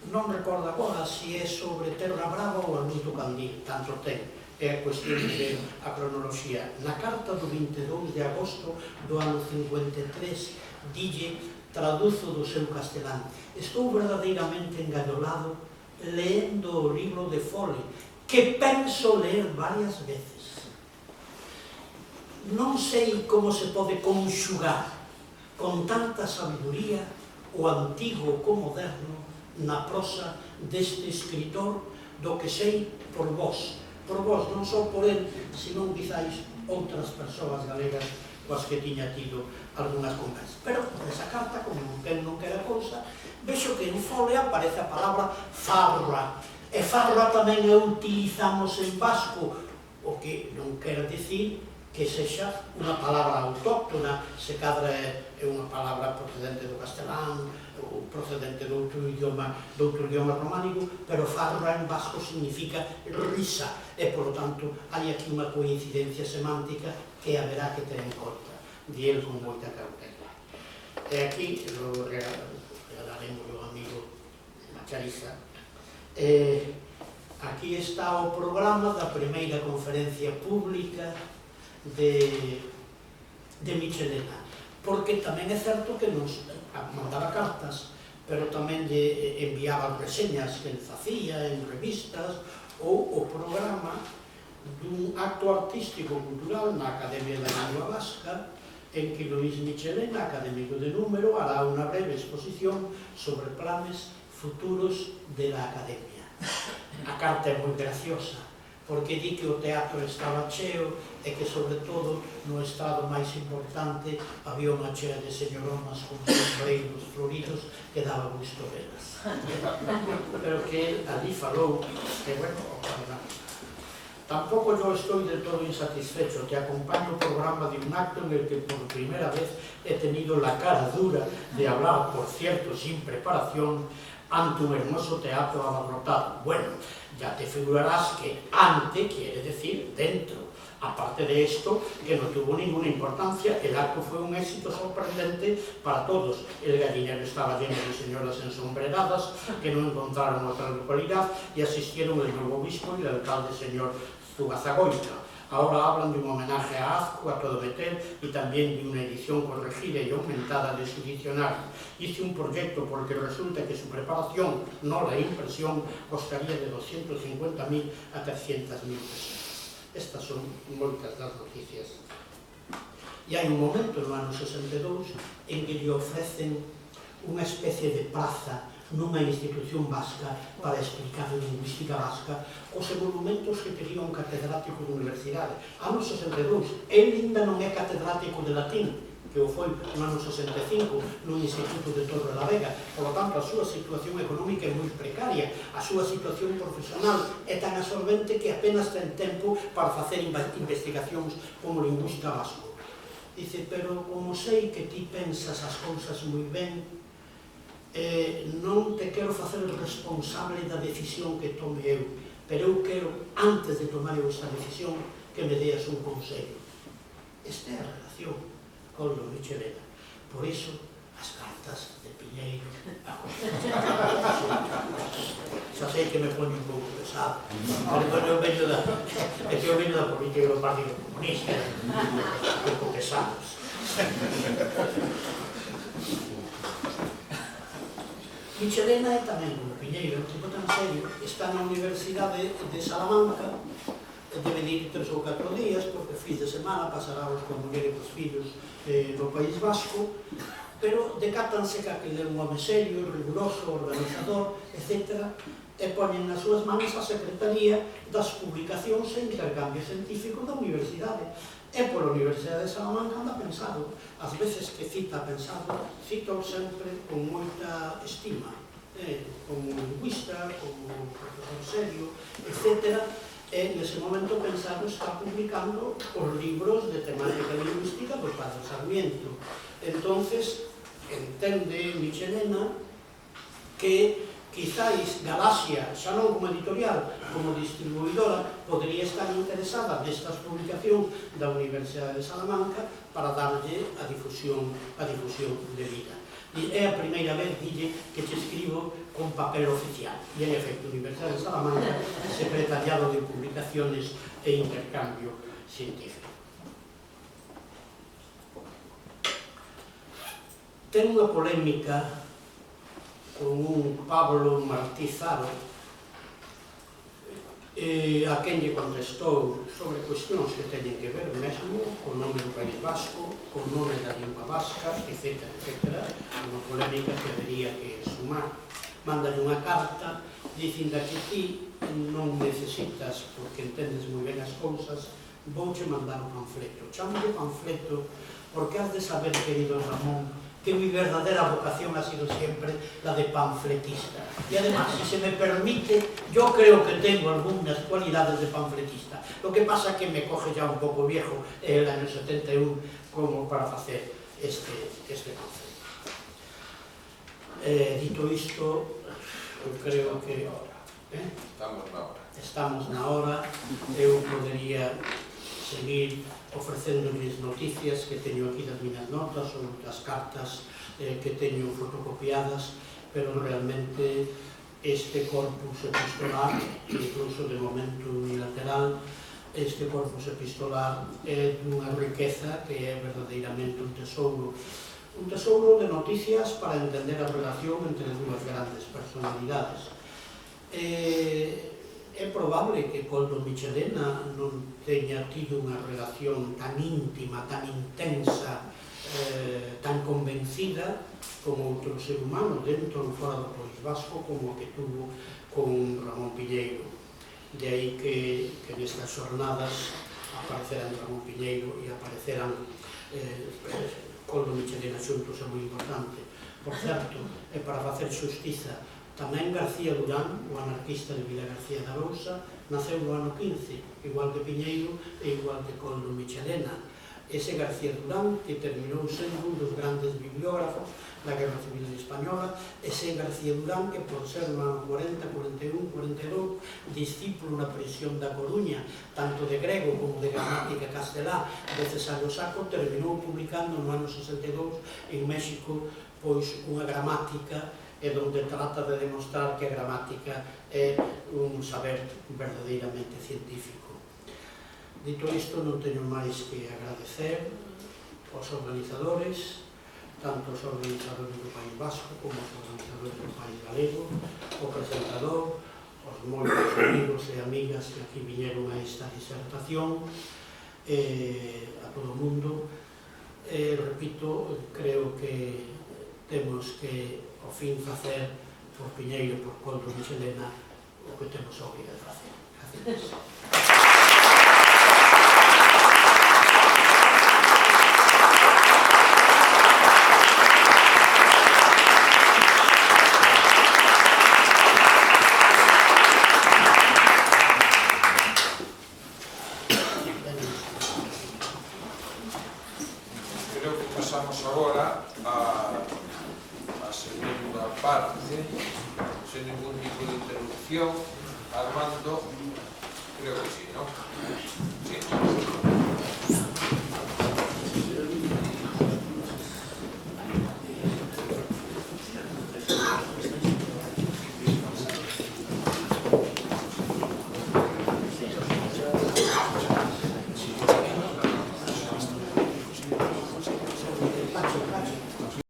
Non recordo agora se é sobre Terra Brava ou a luz do candil, tanto ten, é a cuestión de a cronoloxía. Na carta do 22 de agosto do ano 53, dille: traduzo do seu castelán: estou verdadeiramente engallolado leendo o libro de Fole, que penso ler varias veces. Non sei como se pode conxugar con tanta sabiduría o antigo co moderno na prosa deste escritor do que sei por vos, non só por el, senón quizáis outras persoas galegas coas que tiña tido algunhas conversas. Pero esa carta, como quen non quera cousa, vexo que en folea aparece a palabra farra, e farra tamén a utilizamos en vasco, o que non quer dicir que sexa unha palabra autóctona, se cadra é unha palabra procedente do castelán ou procedente de outro idioma románico, pero farra en vasco significa risa, e, por lo tanto, hai aquí unha coincidencia semántica que haberá que ter en conta, di el con moita cautela. E aquí, lo regalaremos ao amigo Machariza, aquí está o programa da primeira conferencia pública de Michelena, porque tamén é certo que nos mandaba cartas, pero tamén lle enviaba reseñas que ele facía en revistas, ou o programa dun acto artístico-cultural na Academia da Lingua Vasca, en que Luis Michelena, académico de número, hará unha breve exposición sobre planes futuros de la Academia. A carta é moi graciosa, porque di que o teatro estaba cheo e que, sobre todo, no estado máis importante había unha chea de señoronas con sombreiros floridos que daba gusto velas. Pero que ali falou que, bueno, tampouco yo estoy del todo insatisfecho, que acompaño o programa de un acto en el que por primera vez he tenido la cara dura de hablar, por cierto, sin preparación, ante un hermoso teatro abarrotado. Bueno, ya te figurarás que ante quiere decir dentro. Aparte de esto, que no tuvo ninguna importancia, el acto fue un éxito sorprendente para todos. El gallinero estaba lleno de señoras ensombreradas que no encontraron otra localidad y asistieron el nuevo obispo y el alcalde señor Zugazagoita. Ahora hablan de un homenaje a Azcu, a todo meter, y también de una edición corregida y aumentada de su diccionario. Hice un proyecto porque resulta que su preparación, no la impresión, costaría de 250.000 a 300.000 pesos. Estas son moitas das noticias. E hai un momento, no ano 62, en que lle ofrecen unha especie de praza nunha institución vasca para explicar a lingüística vasca os emolumentos que quería un catedrático de universidade. Ano 62, el ainda non é catedrático de latín, que o foi no ano 65 no Instituto de Torre la Vega. Por lo tanto, a súa situación económica é moi precaria, a súa situación profesional é tan absorbente que apenas ten tempo para facer investigacións como lingüista vasco. Dice, pero como sei que ti pensas as cousas moi ben, non te quero facer responsable da decisión que tome eu, pero eu quero, antes de tomar eu esta decisión, que me deas un consello. Esta é a relación con Luis Michelena. Por iso, as cartas de Piñeiro xa sei que me pone un pouco pesado, pero eu veño da política do Partido Comunista, un pouco pesados. Michelena é tamén, como Piñeiro, un tipo tan serio, está na Universidade de Salamanca, debe ir 3 ou 4 días, porque fin de semana pasará os con muller e cos fillos no País Vasco, pero decátanse que aquele é un home serio, riguroso, organizador, etc., e poñen nas súas mans a Secretaría das Publicacións e Intercambio Científico da Universidade. E pola Universidade de Salamanca anda pensado. As veces que cita pensado, cito sempre con moita estima, como lingüista, como profesor serio, etc., e nese momento pensado está publicando os libros de temática lingüística do Padre Sarmiento. Entonces, entende Michelena que quizáis Galaxia, xa non como editorial, como distribuidora, podría estar interesada nestas publicacións da Universidade de Salamanca para darlle a difusión debida. E é a primeira vez, dille, que te escribo con papel oficial. E, en efecto, Universidade de Salamanca, Secretariado de Publicaciones e Intercambio Científico. Ten unha polémica con un Pablo Martí Zaro, a quen lle contestou sobre cuestións que teñen que ver mesmo co nome do País Vasco, co nome da lingua vasca, etc. Unha polémica que habería que sumar. mandalle unha carta dicinda que ti non necesitas, porque entendes moi ben as cousas, vouche mandar o panfleto. Chámolle panfleto porque has de saber, querido Ramón, que mi verdadera vocación ha sido siempre la de panfletista. Y además, si se me permite, yo creo que tengo algunas cualidades de panfletista. Lo que pasa es que me coge ya un poco viejo el año 71 como para hacer este panfleto. Dito isto, eu creo que... Estamos na hora. Eu podería seguir ofrecéndolles noticias que teño aquí das miñas notas ou das cartas que teño fotocopiadas, pero realmente este corpus epistolar, incluso de momento unilateral, este corpus epistolar é dunha riqueza que é verdadeiramente un tesouro de noticias para entender a relación entre dúas grandes personalidades. É probable que Koldo Michelena non teña tido unha relación tan íntima, tan intensa, tan convencida como outro ser humano dentro ou fora do País Vasco como o que tuvo con Ramón Piñeiro. De aí que nestas xornadas apareceran Ramón Piñeiro e apareceran Koldo Michelena xuntos, é moi importante. Por certo, é para facer xustiza, tamén García Durán, o anarquista de Vila García de Arousa, naceu no ano 15, igual que Piñeiro e igual que Koldo Michelena. Ese García Durán, que terminou sendo un dos grandes bibliógrafos da Guerra Civil Española, ese García Durán que por ser no ano 40, 41, 42, discípulo na prisión da Coruña, tanto de grego como de gramática castelá de Cesáreo Saco, terminou publicando no ano 62 en México pois unha gramática e donde trata de demostrar que a gramática é un saber verdadeiramente científico. Dito isto, non teño máis que agradecer aos organizadores, tanto os organizadores do País Vasco como os organizadores do País Galego, o presentador, os moitos amigos e amigas que aquí viñeron a esta disertación, a todo o mundo. Repito, creo que temos que ao fin facer por Piñeiro, por Koldo Michelena, o que temos a obriga de facer. Gracias. Creo que pasamos agora a segunda parte, sen ningún tipo de interrupción. Armando, creo que sí, ¿no?